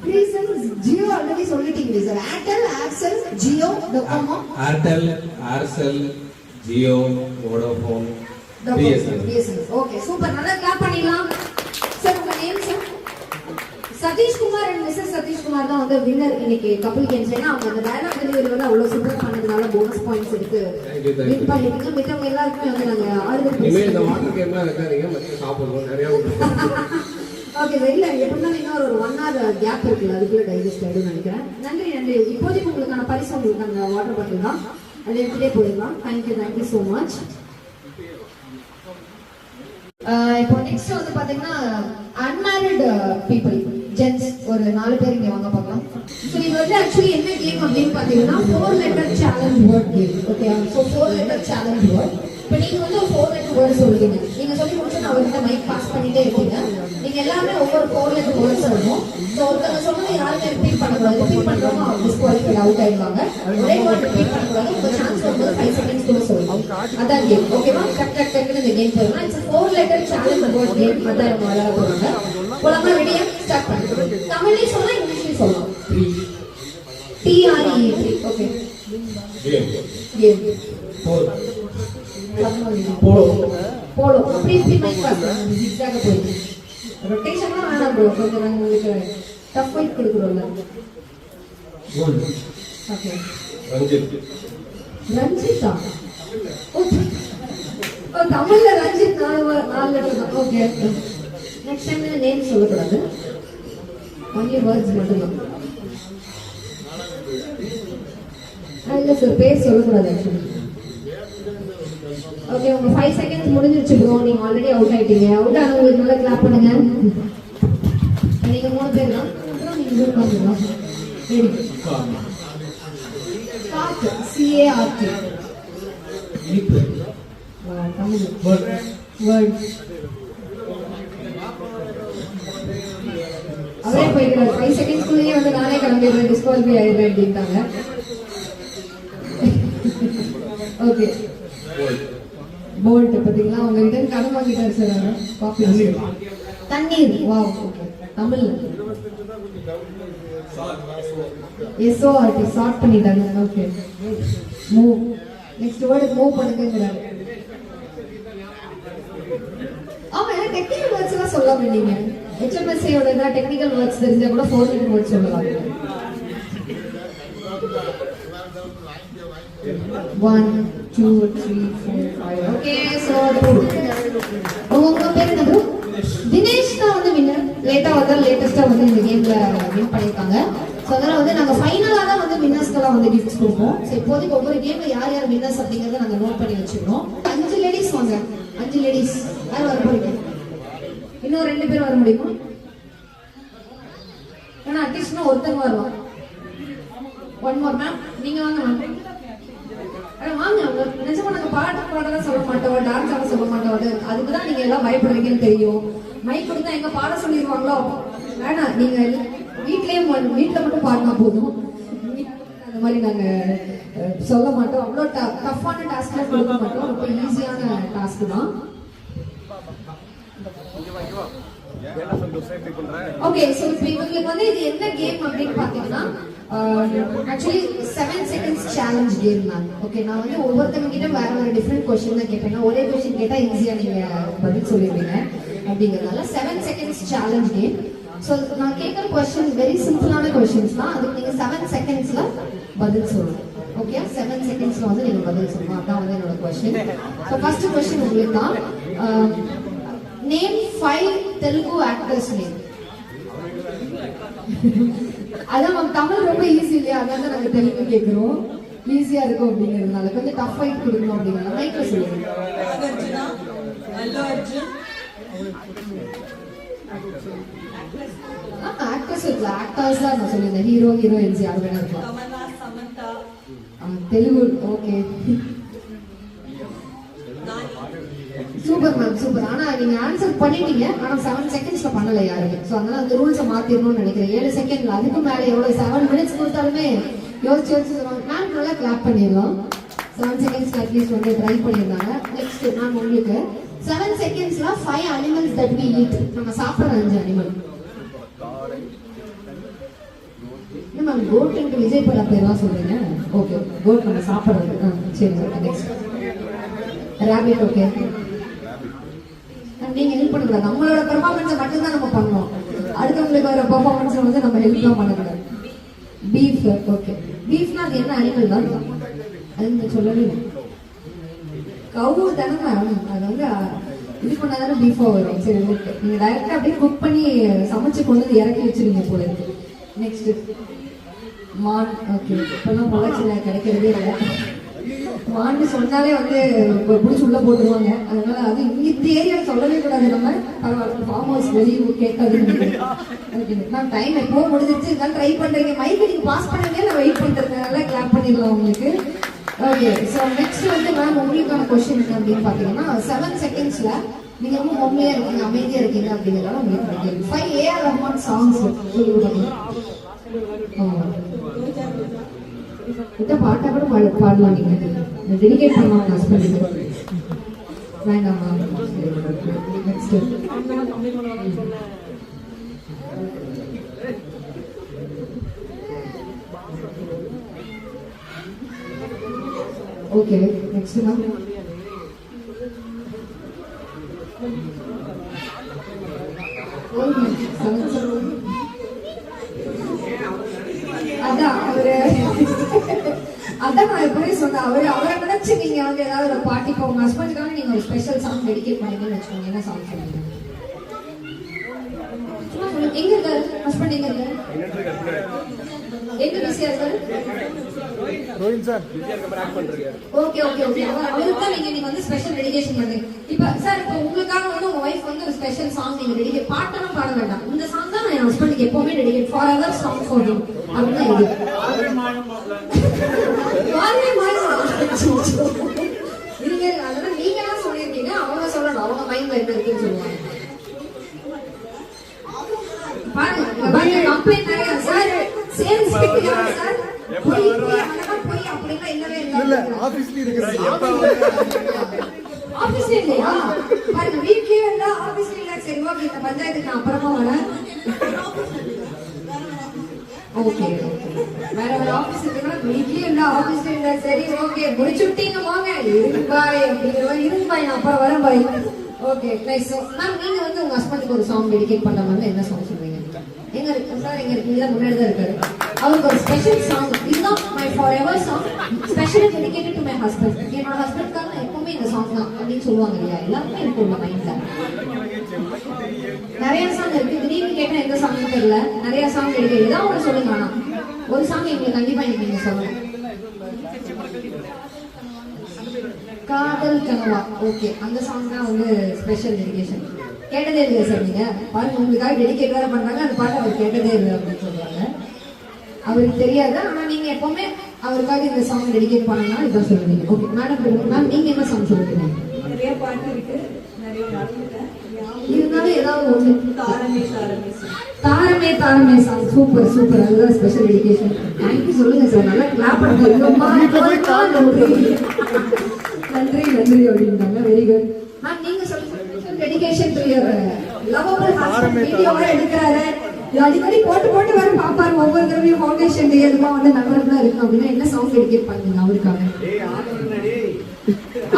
Reasons Jio already சொல்லிட்டீங்க sir. Airtel, Aircel, Jio, Docomo. Airtel, Aircel, Jio, Vodafone, BSNL. Okay, super. நல்லா கிளாப் பண்ணிடலாம் சார். உங்க name sir? Satishkumar and Mrs Satishkumar தான் வந்து வின்னர் இன்னைக்கு கபில் கேம்ஸ். ஏன்னா அவங்க அந்த டயலாக் டெலிவரி வந்து அவ்வளவு சூப்பர் பண்ணதுனால போனஸ் பாயிண்ட்ஸ் எடுத்து வின் பண்ணிருக்கீங்க. மித்தவங்க எல்லாருக்குமே வந்து நாங்க ஆறுதல் இனிமேல் இந்த பேசுறோம். வாட்டர் கேம்லாம் வைக்காதீங்க, மதியம் சாப்பிடுவோம் நிறையா. ஓகே சார், இல்ல எப்படின்னா இன்னொரு ஒரு 1 hour கேப் இருக்குல்ல, அதுக்குள்ள டைஜஸ்ட் ஆயிடும்னு நினைக்கிறேன். நன்றி நன்றி. இப்போதைக்கு உங்களுக்கான பரிசு உங்களுக்கு அந்த வாட்டர் பாட்டில் தான், அதை எடுத்துட்டே போயிடலாம். Thank you so much. இப்போ நெக்ஸ்ட் வந்து பாத்தீங்கன்னா அன்மேரிட் பீப்புள் ஜென்ஸ் ஒரு 4 பேர் இங்க வாங்க பார்க்கலாம். ஸோ இது வந்து ஆக்சுவலி என்ன கேம் அப்படின்னு பாத்தீங்கன்னா 4 letter challenge word game. Okay, so 4 letter challenge word. இப்போ நீங்க வந்து ஒரு 4 letter word சொல்றீங்க. நீங்க சொல்லி முடிச்சு நான் அவர்கிட்ட மைக் பாஸ் பண்ணிட்டே இருக்கீங்க. நீங்க எல்லாமே ஒவ்வொரு 4 letter word சொல்லணும். ஸோ ஒருத்தவங்க சொன்னதை யாருமே ரிப்பீட் பண்ணக்கூடாது. ரிப்பீட் பண்றவங்க அவங்க டிஸ்குவாலிஃபைட் அவுட் ஆயிடுவாங்க. ஒரே வேர்ட் ரிப்பீட் பண்ணக்கூடாது. உங்க சான்ஸ் வரும்போது 5 seconds கூட சொல்லணும். அதான் கேம். ஓகேவா? டக்குன்னு இந்த கேம் போயிடலாம். It's 4 letter challenge word game. அதான் நம்ம விளையாட போறாங்க. போலாமா? ரெடியா? ஸ்டார்ட் பண்ணுங்க. தமிழ்லயும் சொல்லலாம், இங்கிலீஷ்லயும் சொல்லலாம். TRE. Okay, game. போலோ. அப்படி இப்படி மைக் பாஸ் பண்ணுங்க. ஜிக்ஸாக போயிடுங்க. ரொட்டேஷன்லாம் வேணாம் ப்ரோ, கொஞ்சம் நாங்கள் உங்களுக்கு டஃப் ஃபைட் கொடுக்குறோம்ல. ஓகே, ரஞ்சிதா. ஓ, தமிழ்ல ரஞ்சித் 4 letter தான். ஓகே, நெக்ஸ்ட் டைம் நேம் சொல்லக்கூடாது, ஒன்லி வேர்ட்ஸ் மட்டும்தான். இல்ல சார், பேர் சொல்லக்கூடாது ஆக்சுவலி. ஓகே, உங்க 5 seconds முடிஞ்சிருச்சு ப்ரோ. நீங்க ஆல்ரெடி அவுட் ஆயிட்டீங்க. அவுட் ஆனவங்களுக்கு நல்லா கிளாப் பண்ணுங்க. நீங்க 3 பேர் தான். அப்புறம் நீங்க இது பண்ணுங்க. Ready. Start. CART. Tamil word. அவரே போயிடுறாரு. 5 seconds குள்ளேயே வந்து நானே கிளம்பிடுறேன், டிஸ்குவாலிஃபை ஆயிடுறேன் அப்படின்ட்டாங்க. Okay, bold. பாத்தீங்களா, உங்ககிட்ட கடன் வாங்கிட்டாரு சார். காப்பி தண்ணீர். Wow. Okay, Tamil SORT. Sort பண்ணிட்டாங்க. Okay, move. Next word move பண்ணுங்கிறாரு. ஆமா, டெக்னிக்கல் வேர்ட்ஸ் எல்லாம் சொல்லாம நீங்க HMSA ஓட டெக்னிக்கல் வேர்ட்ஸ் தெரிஞ்சா கூட 4 letter வேர்ட்ஸ் சொல்லலாம். 1 2 3 4 5. ஓகே, சோ உங்க பேர் என்ன ப்ரோ? தினேஷ் தான் வந்து வின்னர். லேட்டஸ்டா வந்து இந்த கேம்ல வின் பண்ணிருக்காங்க. சோ அதனால வந்து நாங்க ஃபைனலா தான் வந்து வின்னர்ஸ்க்கெல்லாம் வந்து கிஃப்ட்ஸ் கொடுப்போம். சோ இப்போதைக்கு ஒவ்வொரு கேம்ல யார் யார் வின்னர்ஸ் அப்படிங்கறத நாங்க நோட் பண்ணி வச்சிருக்கோம். 5 லேடிஸ் வாங்க. 5 லேடிஸ் யார் வர போறீங்க? இன்னும் 2 பேர் வர முடியுமா? ஏன்னா அட்லீஸ்ட் ஒருத்தங்க வரலாம். 1 more மேம், நீங்க வாங்க மேம். வாங்க. நிஜமா நாங்க பாடலாம் சொல்ல மாட்டோம், டான்ஸ் ஆட சொல்ல மாட்டோம். அதுக்கு தான் நீங்க எல்லாம் பயப்படுறீங்கன்னு தெரியும். மைக் கொடுத்தா எங்க பாட சொல்லிடுவாங்களோ, வேணாம். நீங்க வீட்ல மட்டும் பாடினா போதும். அந்த மாதிரி நாங்க சொல்ல மாட்டோம். அவ்வளோ டஃப்பான டாஸ்க்லாம் கொடுக்க மாட்டோம். ரொம்ப ஈஸியான டாஸ்க் தான். ஓகே, சோ இப்போ இவங்களுக்கு வந்து இது என்ன கேம் அப்படின்னு பாத்தீங்கன்னா ஆக்சுவலி 7 seconds சேலஞ்ச் கேம் தான். ஓகே, நான் வந்து ஒவ்வொருத்தவங்க கிட்ட வேற டிஃப்ரெண்ட் கொஸ்டின் தான் கேட்பேன். ஒரே கொஸ்டின் கேட்டா ஈஸியா நீங்க பதில் சொல்லிடுவீங்க அப்படிங்கறதுனால 7 seconds சேலஞ்ச் கேம். ஸோ நான் கேட்குற கொஸ்டின் வெரி சிம்பிளான கொஸ்டின்ஸ் தான். அதுக்கு நீங்க 7 secondsல பதில் சொல்லணும். ஓகே, 7 secondsல வந்து நீங்க பதில் சொல்லணும். அதான் வந்து என்னோட கொஸ்டின். ஸோ ஃபர்ஸ்ட் கொஸ்டின் உங்களுக்கு தான். Name 5 Telugu actors name. அதான் மேம் தமிழ் ரொம்ப ஈஸி இல்லையா, அதனால நாங்க தெலுங்கு கேட்கிறோம், ஈஸியா இருக்கும் அப்படிங்கிறதுனால கொஞ்சம் டஃப் ஃபைட் கொடுக்கணும் அப்படிங்கிறத மைக்ல சொல்லுங்க. நாகார்ஜுனா, அல்லு அர்ஜுன், ஆக்டர்ஸ் இல்ல, ஆக்டர்ஸ் தான் நான் சொல்லியிருந்தேன். ஹீரோ ஹீரோயின்ஸ் யார் வேணா இருக்கலாம். Kamal Haasan, Samantha, Telugu okay. Super ma'am super. ஆனா நீங்க ஆன்சர் பண்ணிட்டீங்க, ஆனா 7 செகண்ட்ஸ்ல பண்ணல யாருமே. சோ அதனால அந்த ரூல்ஸை மாத்திரணும்னு நினைக்கிறேன். 7 செகண்ட்ல அதுக்கு மேல எவ்வளவு 7 மினிட்ஸ் கொடுத்தாலுமே யோசிச்சு யோசிச்சு சொல்லுவாங்க. மேம் நல்லா கிளாப் பண்ணிடலாம். 7 செகண்ட்ஸ்ல அட்லீஸ்ட் வந்து ட்ரை பண்ணியிருந்தாங்க. நெக்ஸ்ட் மேம் உங்களுக்கு 7 செகண்ட்ஸ்ல 5 அனிமல்ஸ் தட் வி ஈட். நம்ம சாப்பிட்ற 5 அனிமல். என்ன மேம் கோட் விஜய் பட பேர்லாம் சொல்றீங்க? ஓகே கோட் நம்ம சாப்பிட்றது. சரி ஓகே. Next rabbit. ஓகே நீங்க ஹெல்ப் பண்ணக்கூடாது, நம்மளோட பெர்ஃபார்மன்ஸை மட்டும் தான் நம்ம பண்ணணும். அடுத்தவங்களுக்கு வர பெர்ஃபார்மன்ஸை வந்து நம்ம ஹெல்ப் தான் பண்ணக்கூடாது. பீஃப். ஓகே பீஃப்னா அது என்ன அனிமல் தான் அது சொல்லவே இல்லை. கவு தானே மேம், அது வந்து இது பண்ணாதானே பீஃபா வரும். சரி ஓகே, நீங்க டைரக்டா அப்படியே குக் பண்ணி சமைச்சு கொண்டு வந்து இறக்கி வச்சிருங்க போல இருக்கு. நெக்ஸ்ட் மான். ஓகே இப்பெல்லாம் பொள்ளாச்சியில கிடைக்கிறதே இல்லை. மான்னு சொன்னாலே வந்து பிடிச்சி உள்ள போட்டுருவாங்க. அதனால அது இந்த ஏரியாவில் சொல்லவே கூடாது. நம்ம ஃபார்ம் ஹவுஸ் வெளியே கேட்காது. மேம் டைம் எப்போ முடிஞ்சிருச்சு, இருந்தாலும் ட்ரை பண்றீங்க. மைக்கு நீங்க பாஸ் பண்ணுங்க, நான் வெயிட் பண்றதுனால கிளாப் பண்ணிடலாம் உங்களுக்கு. ஓகே ஸோ நெக்ஸ்ட் வந்து மேம் உங்களுக்கான கொஸ்டின் அப்படின்னு பார்த்தீங்கன்னா 7 செகண்ட்ஸ்ல நீங்க ரொம்ப ஹோம்லியா இருக்கீங்க, அமைதியா இருக்கீங்க அப்படிங்கிறதால உங்களுக்கு 5 ஏஆர் ரஹ்மான் சாங்ஸ் சொல்லி பார்த்தீங்கன்னா கிட்ட பாட்டா கூட பாடலாம். நீங்க டெடிகேட் பண்ணுவாங்க ஹஸ்பண்டுக்கு. வேண்டாமா? நெக்ஸ்ட் ஓகே நெக்ஸ்ட் மேம் அதான் அவரு அதான் நான் எப்பவே சொன்னேன். அவரை நினைச்சு நீங்க வந்து ஏதாவது ஒரு பாட்டி இப்போ உங்க ஹஸ்பண்டுக்காக நீங்க ஒரு ஸ்பெஷல் சாங் டெடிகேட் பண்ணீங்கன்னு வச்சுக்கோங்க. என்ன சாங் சொல்லுங்க? எங்க இருக்காரு ஹஸ்பண்ட்? எங்க இருக்காரு? எங்க பிஸியா இருக்காரு? Okay okay okay. அவருக்கு தான் நீங்க வந்து ஸ்பெஷல் டெடிகேஷன் பண்ணுங்க. இப்ப சார் இப்போ உங்களுக்காக வந்து உங்க ஒய்ஃப் வந்து ஒரு ஸ்பெஷல் சாங் நீங்க டெடிகேட் பாட்டெல்லாம் பாட வேண்டாம். இந்த சாங் தான் நான் என் ஹஸ்பண்டுக்கு எப்பவுமே dedicate for ever song for him அப்படின்னு எழுதி நீங்க அதெல்லாம் நீங்க தான் சொல்லியிருக்கீங்க. அவங்க சொல்லணும், அவங்க மைண்ட்ல என்ன இருக்குன்னு சொல்லுவாங்க. பாருங்க கம்ப்ளைண்ட் நிறைய சார் சேல்ஸ் சார் போய் அப்படின்னா இல்லவே இல்லை. ஆபீஸ்ல இல்லையா? பாருங்க வீட்லயே இல்ல, ஆபீஸ்ல இல்ல. சரி ஓகே, இந்த பஞ்சாயத்துக்கு நான் அப்புறமா வரேன். ஓகே வேற வேற ஆபீஸ் இருக்குன்னா வீட்லயே இல்ல, ஆபீஸ்ல இல்ல. சரி ஓகே முடிச்சு விட்டீங்க, வாங்க இருப்பாய் அப்படிங்கிற மாதிரி இருப்பாய், நான் அப்புறம் வரேன் பாய். Okay nice. மேம் நீங்க வந்து உங்க ஹஸ்பண்டுக்கு ஒரு சாங் டெடிகேட் பண்ற மாதிரி என்ன சாங் சொல்றீங்க? எங்க இருக்கு சார்? எங்க இருக்கீங்களா? முன்னாடி தான் இருக்காரு. அவருக்கு ஒரு ஸ்பெஷல் சாங், இதுதான் my for ever song, specially dedicated to my husband. என்னோட ஹஸ்பண்ட்காக நான் எப்பவுமே இந்த சாங் தான் அப்படின்னு சொல்லுவாங்க இல்லையா? எல்லாருமே எனக்கு உள்ள மைண்ட்ல நிறைய சாங் இருக்கு. திடீர்னு கேட்டா எந்த சாங் தெரியல, நிறைய சாங் இருக்கு. ஏதாவது ஒன்று சொல்லுங்க. ஆனா ஒரு சாங் எங்களுக்கு கண்டிப்பா எனக்கு நீங்க சொல்லணும். காதல் கனவா. ஓகே அந்த சாங் தான் வந்து ஸ்பெஷல் டெடிகேஷன். கேட்டதே இல்லையா சார் நீங்க? பாருங்க உங்களுக்காக டெடிகேட் வேற பண்றாங்க, அந்த பாட்டு அவர் கேட்டதே இல்லை அப்படின்னு சொல்றாங்க. அவருக்கு தெரியாது, ஆனா நீங்க எப்பவுமே அவருக்காக இந்த சாங் டெடிகேட் பண்ணலாம் இதான் சொல்லுவீங்க. ஓகே மேடம் மேம் நீங்க என்ன சாங் சொல்லுவீங்க? நிறைய பாட்டு இருக்கு, நிறைய மறந்துட்டேன். இருந்தாலும் ஏதாவது ஒண்ணு. தாரமே தாரமே தாரமே தாரமே சாங் சூப்பர் சூப்பர். அதுதான் ஸ்பெஷல் டெடிகேஷன். தேங்க்யூ சொல்லுங்க சார், நல்லா கிளாப் பண்ணுங்க. நன்றி நன்றி அப்படின்றாங்க. Very good ma'am. நீங்க சொல்லுங்க dedication to your lovable husband. வீடியோவா எடுக்கறாரு, அடிக்கடி போட்டு போட்டு வர பாப்பாரு. ஒவ்வொரு தடவையும் ஃபவுண்டேஷன் டே எல்லாம் வந்து நம்பர்ல இருக்கு அப்படின்னா என்ன சாங் டெடிகேட் பண்ணுங்க அவருக்காக?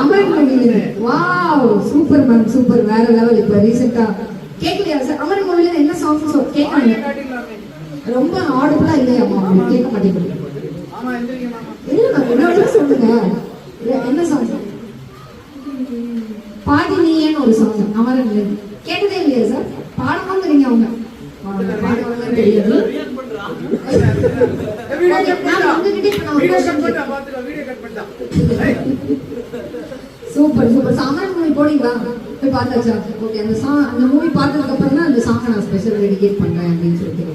அமரன் மொழியில. வாவ் சூப்பர் மேம் சூப்பர், வேற லெவல். இப்ப ரீசெண்டா கேட்கலையா சார் அமரன் மொழியில என்ன சாங் கேட்காங்க? ரொம்ப ஆடிபிளா இல்லையாமா? கேட்க மாட்டேங்குது. இல்ல மேம் என்னோட சொல்லுங்க என்ன சாங்? பாடி நீயேன்னு ஒரு சாங் அமரன். கேட்டதே இல்லையா சார்? பாடம் வாங்குறீங்க அவங்க. பாடம் வாங்க தெரியாது. Super super. சாமரன் மூவி போனீங்களா? போய் பார்த்தாச்சா? ஓகே. அந்த மூவி பார்த்ததுக்கு அப்புறம் தான் அந்த சாங்கை நான் ஸ்பெஷல் டெடிகேட் பண்றேன் அப்படின்னு சொல்லிட்டு.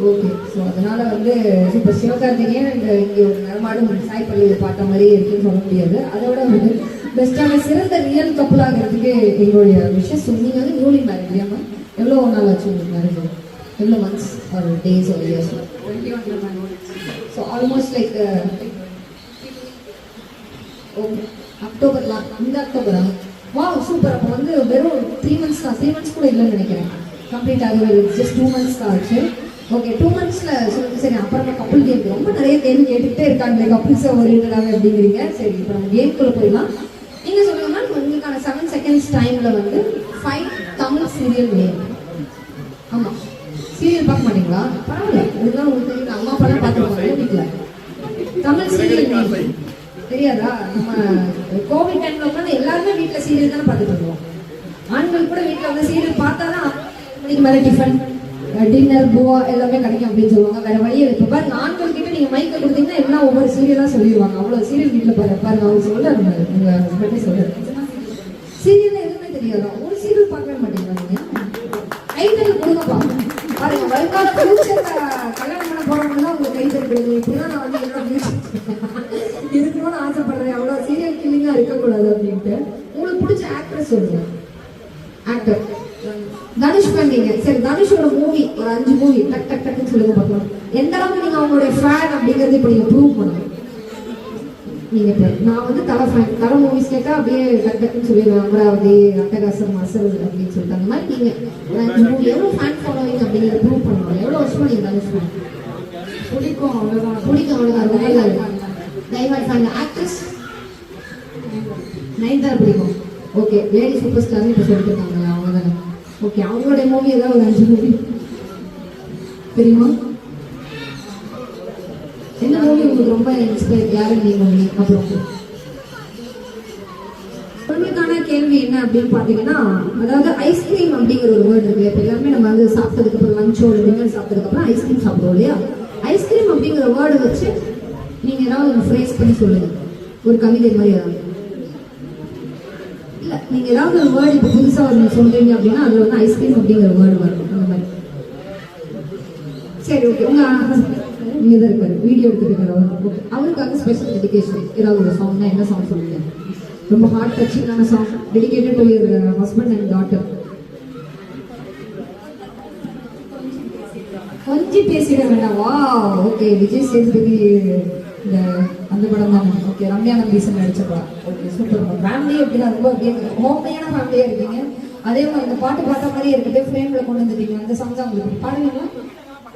ஓகே. ஸோ அதனால வந்து சூப்பர். சிவகார்த்திகேயன் இங்கே ஒரு நடமாடும் சாய் பள்ளியை பார்த்த மாதிரியே இருக்குன்னு சொல்ல முடியாது. அதோட வந்து பெஸ்ட்டான சிறந்த ரியல் கப்புள் ஆகிறதுக்கு எங்களுடைய விஷஸ். நீங்கள் வந்து நியூலி மேரேஜ் இல்லையாமா? எவ்வளோ நாள் ஆச்சு உங்களுக்கு மேரேஜ்? எவ்வளோ months or days or years? 21 months. So almost like okay அக்டோபர்லாம், இந்த அக்டோபரா? வா சூப்பர். அப்போ வந்து வெறும் 3 months தான். 3 months கூட இல்லைன்னு நினைக்கிறேன். கம்ப்ளீட் ஆகவே ஜஸ்ட் 2 months தான் ஆச்சு. ஓகே. 2 monthsல சொல்லுங்க. சரி, அப்புறமா கப்புள் கேம் ரொம்ப நிறைய கேள்வி கேட்டுக்கிட்டே இருக்காங்க. கப்புள்ஸை ஓரியன்டாக அப்படிங்கிறீங்க. சரி, இப்போ நம்ம கேம்குள்ளே போயிடலாம். நீங்கள் சொல்லுங்கன்னா உங்களுக்கான 7 seconds டைமில் வந்து 5 தமிழ் சீரியல் நேம். ஆமாம், சீரியல் பார்க்க மாட்டீங்களா? பரவாயில்ல, இதுதான் உங்களுக்கு தெரியும். அம்மா அப்பெல்லாம் பார்த்துருப்பாங்க வீட்டில். தமிழ் சீரியல் நேம் தெரியாதா? நம்ம கோவிட் டைம்ல உட்காந்து எல்லாருமே வீட்டில் சீரியல் தானே பார்த்துட்டு இருக்கோம். ஆண்கள் கூட வீட்டில் வந்து சீரியல் பார்த்தா தான் மணிக்கு மேலே டிஃபன், டின்னர், பூவா எல்லாமே கிடைக்கும் அப்படின்னு சொல்லுவாங்க. வேற வழியே இப்போ பாருங்க, ஆண்கள் கிட்ட நீங்க மைக்க கொடுத்தீங்கன்னா எல்லாம் ஒவ்வொரு சீரியலா சொல்லிடுவாங்க. அவ்வளவு சீரியல் வீட்டில் பாருங்க. அவங்க சொல்றாரு, உங்க ஹஸ்பண்டே சொல்றாரு, சீரியல் எதுவுமே தெரியாதா? ஒரு சீரியல் பார்க்கவே மாட்டீங்களா நீங்க? கைத்தறி கொடுங்கப்பா. பாருங்க, வருங்கால ஃபியூச்சர் கல்யாணம் பண்ண போறவங்க தான் உங்க கைத்தறி கொடுங்க. இப்படிதான் நான் வந்து என்னோட இருக்கணும்னு ஆசைப்படுறேன். அவ்வளவு சீரியல் கில்லிங்கா இருக்கக்கூடாது அப்படின்ட்டு. உங்களுக்கு பிடிச்ச ஆக்ட்ரஸ் சொல்லுங்க. ஆக்டர் தனுஷ் பண்ணீங்க. சரி, தனுஷோட மூவி ஒரு 5 மூவி டக் டக் டக்குன்னு சொல்லுங்க பார்க்கலாம். எந்த அளவுக்கு நீங்க அவங்களுடைய ஃபேன் அப்படிங்கறது இப்ப நீங்க ப்ரூவ் பண்ணணும். நீங்க நான் வந்து தலை ஃபேன். தலை மூவிஸ் கேட்டா அப்படியே டக் டக்குன்னு சொல்லிடுவேன். அமராவதி, அட்டகாசம், அசல் அப்படின்னு சொல்லிட்டு அந்த மாதிரி நீங்க 5 மூவி எவ்வளவு ஃபேன் ஃபாலோவிங் அப்படிங்கறத ப்ரூவ் பண்ணணும். எவ்வளவு வருஷமா நீங்க தனுஷ் ஃபேன்? பிடிக்கும், அவ்வளவுதான். பிடிக்கும், அவ்வளவுதான். Divert fan. ஆக்ட்ரஸ் நயன்தாரா பிடிக்கும். ஓகே. லேடி சூப்பர் ஸ்டார் இப்போ சொல்லிட்டு அவங்க தானே? ஓகே. அவங்களுடைய மூவி ஏதாவது ஒரு 5 மூவி தெரியுமா? என்ன மூவி உங்களுக்கு ரொம்ப இன்ஸ்பயர்? யாரும் நீ மூவி? அப்புறம் உங்களுக்கான கேள்வி என்ன அப்படின்னு பாத்தீங்கன்னா, அதாவது ஐஸ்கிரீம் அப்படிங்கிற ஒரு வேர்டு இருக்கு. இப்போ எல்லாருமே நம்ம வந்து சாப்பிட்டதுக்கு அப்புறம் லஞ்சோ டின்னர் சாப்பிட்டதுக்கு அப்புறம் ஐஸ்கிரீம் சாப்பிடுவோம் இல்லையா? ஐஸ்கிரீம் அப்படிங்கிற வேர்டு வச்சு நீங்க ஏதாவது ஒரு ஃப்ரேஸ் பண்ணி சொல்லுங்க. ஒரு கவிதை மாதிரி ஏதாவது. இல்ல, நீங்க ஏதாவது ஒரு வேர்டு இப்போ புதுசா ஒரு சொல்றீங்க அப்படின்னா அதுல வந்து ஐஸ்கிரீம் அப்படிங்கிற வேர்டு வரும். அந்த மாதிரி. சரி, ஓகே. உங்க இங்க தான் இருக்காரு, வீடியோ எடுத்துட்டு இருக்காரு. அவருக்காக ஸ்பெஷல் டெடிகேஷன் ஏதாவது ஒரு சாங்னா என்ன சாங் சொல்லுங்க? ரொம்ப ஹார்ட் டச்சிங்கான song dedicated to your husband and daughter. கொஞ்சம் பேசிட வேண்டாம். வா, ஓகே. விஜய் சேதுபதி இந்த அந்த படம் தான். ஓகே. ரம்யா நம்பீசன் நடிச்ச படம். Okay, super. ஃபேமிலி எப்படின்னா ரொம்ப அப்படியே ஹோம்லியான ஃபேமிலியா இருக்கீங்க. அதே மாதிரி இந்த பாட்டு பார்த்த மாதிரியே இருக்கட்டும், ஃப்ரேம்ல கொண்டு வந்துட்டீங்க. அந்த சாங் தான் உங்களுக்கு பாடுவீங்களா?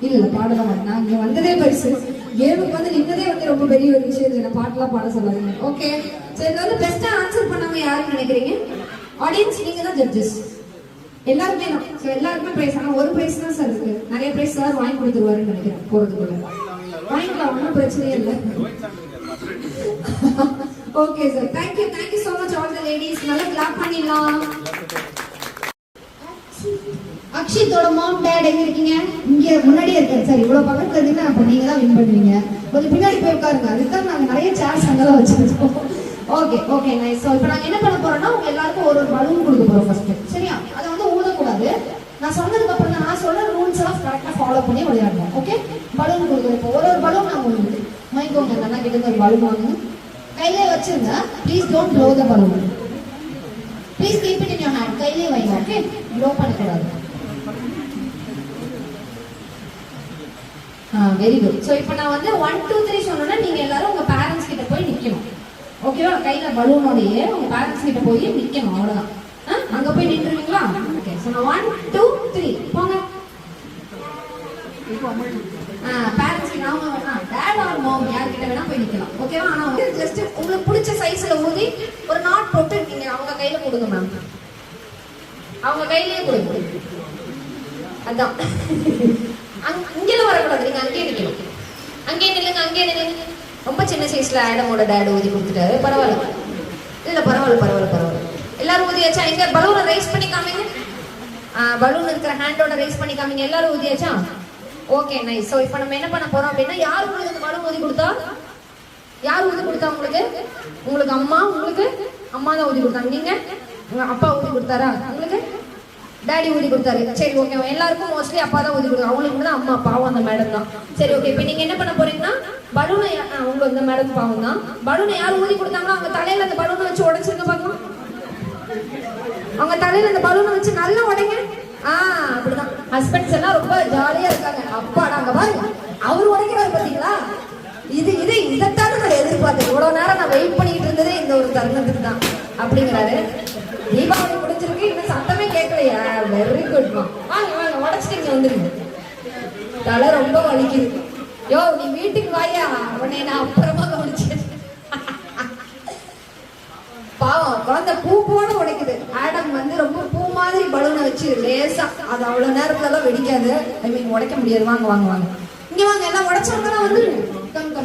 இல்ல, பாடலாம் மாட்டேன். நான் இங்க வந்ததே பெருசு. கேமுக்கு வந்து நின்னதே வந்து ரொம்ப பெரிய ஒரு விஷயம். இல்லை, பாட்டுலாம் பாட சொல்லாதீங்க. ஓகே. சரி, இது வந்து பெஸ்டா ஆன்சர் பண்ணாங்க யாருன்னு நினைக்கிறீங்க? ஆடியன்ஸ், நீங்க தான் ஜட்ஜஸ். எல்லாருமே தான். ஸோ எல்லாருக்குமே பிரைஸ். ஆனால் ஒரு பிரைஸ் தான் சார் இருக்கு. நிறைய பிரைஸ் சார் வாங்கி கொடுத்துருவாருன்னு நினைக்கிறேன். போறதுக்குள்ள வாங்கிக்கலாம், ஒன்றும் பிரச்சனையே இல்லை. Okay sir, thank you. Thank you so much all the ladies. நல்லா கிளாப் பண்ணிடலாம். அக்ஷித்தோட மாம் டேட் எங்க இருக்கீங்க? இங்க முன்னாடியே இருக்காரு சார். இவ்வளவு பக்கத்துல இருந்தீங்கன்னா அப்ப நீங்க தான் வின் பண்ணுவீங்க. கொஞ்சம் பின்னாடி போய் உட்காருங்க. அதுதான் நாங்க நிறைய சேர்ஸ் அங்கெல்லாம் வச்சிருக்கோம். Okay, okay, nice. ஸோ இப்போ நாங்கள் என்ன பண்ண போறோம்னா, உங்க எல்லாருக்கும் ஒரு பலூன் கொடுக்க போறோம் ஃபர்ஸ்ட். சரியா? அதை வந்து ஊதக்கூடாது. நான் சொன்னதுக்கு அப்புறம் தான் நான் சொல்ற ரூல்ஸ் எல்லாம் கரெக்டாக ஃபாலோ பண்ணி விளையாடணும். ஓகே? பலூன் கொடுக்குறோம். இப்போ ஒரு பலூன் நான் உங்களுக்கு வாங்கிக்கோங்க. நல்லா கிட்ட ஒரு பலூன் வாங்குங்க. கையிலே வச்சிருங்க. Please don't blow the balloon. Please keep it in your hand. கையிலே வைங்க. ஓகே? ப்ளோ பண்ணக்கூடாது. Very good. ஸோ இப்போ நான் வந்து 1 2 3 சொன்னோன்னா நீங்க எல்லாரும் உங்க பேரண்ட்ஸ் கிட்ட போய் நிக்கணும். ஓகேவா? கையில பலூனோடையே உங்க பேரண்ட்ஸ் கிட்ட போய் நிக்கணும். அவ்வளவுதான். அங்க போய் நின்றுவீங்களா? ஓகே. ஸோ நான் 1 2 3 போங்க. பேரண்ட்ஸ் கிட்ட அவங்க டேட் ஆர் மாம் யார்கிட்ட வேணா போய் நிக்கலாம். ஓகேவா? ஆனா வந்து ஜஸ்ட் உங்களுக்கு பிடிச்ச சைஸ்ல ஊதி ஒரு நாட் போட்டு நீங்க அவங்க கையில கொடுங்க மேம். அவங்க கையிலேயே கொடுங்க. அதான். இங்கெல்லாம் வரக்கூடாது. நீங்க அங்கேயே நிக்கணும். அங்கேயே நில்லுங்க. அங்கேயே நில்லுங்க. ரொம்ப சின்ன சைஸ்ல ஆடமோட டேட் ஊதி கொடுத்துட்டாரு. பரவாயில்ல. இல்ல, பரவாயில்ல. எல்லாரும் ஊதியாச்சா? எங்க பலூனை ரைஸ் பண்ணி காமிங்க. பலூன் இருக்கிற ஹேண்டோட ரைஸ் பண்ணி காமிங்க. எல்லாரும் ஊதியாச்சா? Okay nice. ஸோ இப்போ நம்ம என்ன பண்ண போறோம் அப்படின்னா, யார் உங்களுக்கு இந்த பலூன் ஊதி கொடுத்தா? யார் ஊதி கொடுத்தா உங்களுக்கு? உங்களுக்கு அம்மா. உங்களுக்கு அம்மா தான் ஊதி கொடுத்தாங்க. நீங்க உங்க அப்பா ஊதி கொடுத்தாரா? உங்களுக்கு டாடி ஊதி கொடுத்தாரு. சரி ஓகே, எல்லாருக்கும் மோஸ்ட்லி அப்பா தான் ஊதி கொடுத்தாங்க. அவங்களுக்கு கூட அம்மா பாவம் அந்த மேடம் தான். சரி ஓகே, இப்போ நீங்க என்ன பண்ண போறீங்கன்னா, பலூனை உங்களுக்கு இந்த மேடம் பாவம் தான். பலூனை யார் ஊதி கொடுத்தாங்களோ அவங்க தலையில அந்த பலூனை வச்சு உடைச்சிருங்க பார்க்கலாம். அவங்க தலையில அந்த பலூனை வச்சு நல்லா உடைங்க. அப்படிதான் ஹஸ்பண்ட்ஸ் எல்லாம் ரொம்ப ஜாலியா இருக்காங்க. அப்பாடா அங்க பாருங்க, அவரு உடைக்கிறாரு பாத்தீங்களா? இதைத்தான் நான் எதிர்பார்த்தேன். இவ்வளவு நேரம் நான் வெயிட் பண்ணிட்டு இருந்ததே இந்த ஒரு தருணத்துக்கு தான் அப்படிங்கிறாரு. தீபாவளி முடிஞ்சிருக்கு, இன்னும் சத்தமே கேட்கலையா? வெரி குட்மா. வாங்க வாங்க, உடச்சிட்டு வந்துருங்க. தலை ரொம்ப வலிக்குது. யோ நீ வீட்டுக்கு வாயா, அவனை நான் அப்புறமா கவனிச்சேன். பாவம் குழந்தை பூ போட உடைக்குது. ஆடம் வந்து ரொம்ப பூ மாதிரி பலூனை வச்சு லேசா, அது அவ்வளவு நேரத்துல வெடிக்காது. ஐ மீன் உடைக்க முடியாது. வாங்க வாங்க வாங்க, இங்க வாங்க. எல்லாம் உடைச்சவங்க வந்து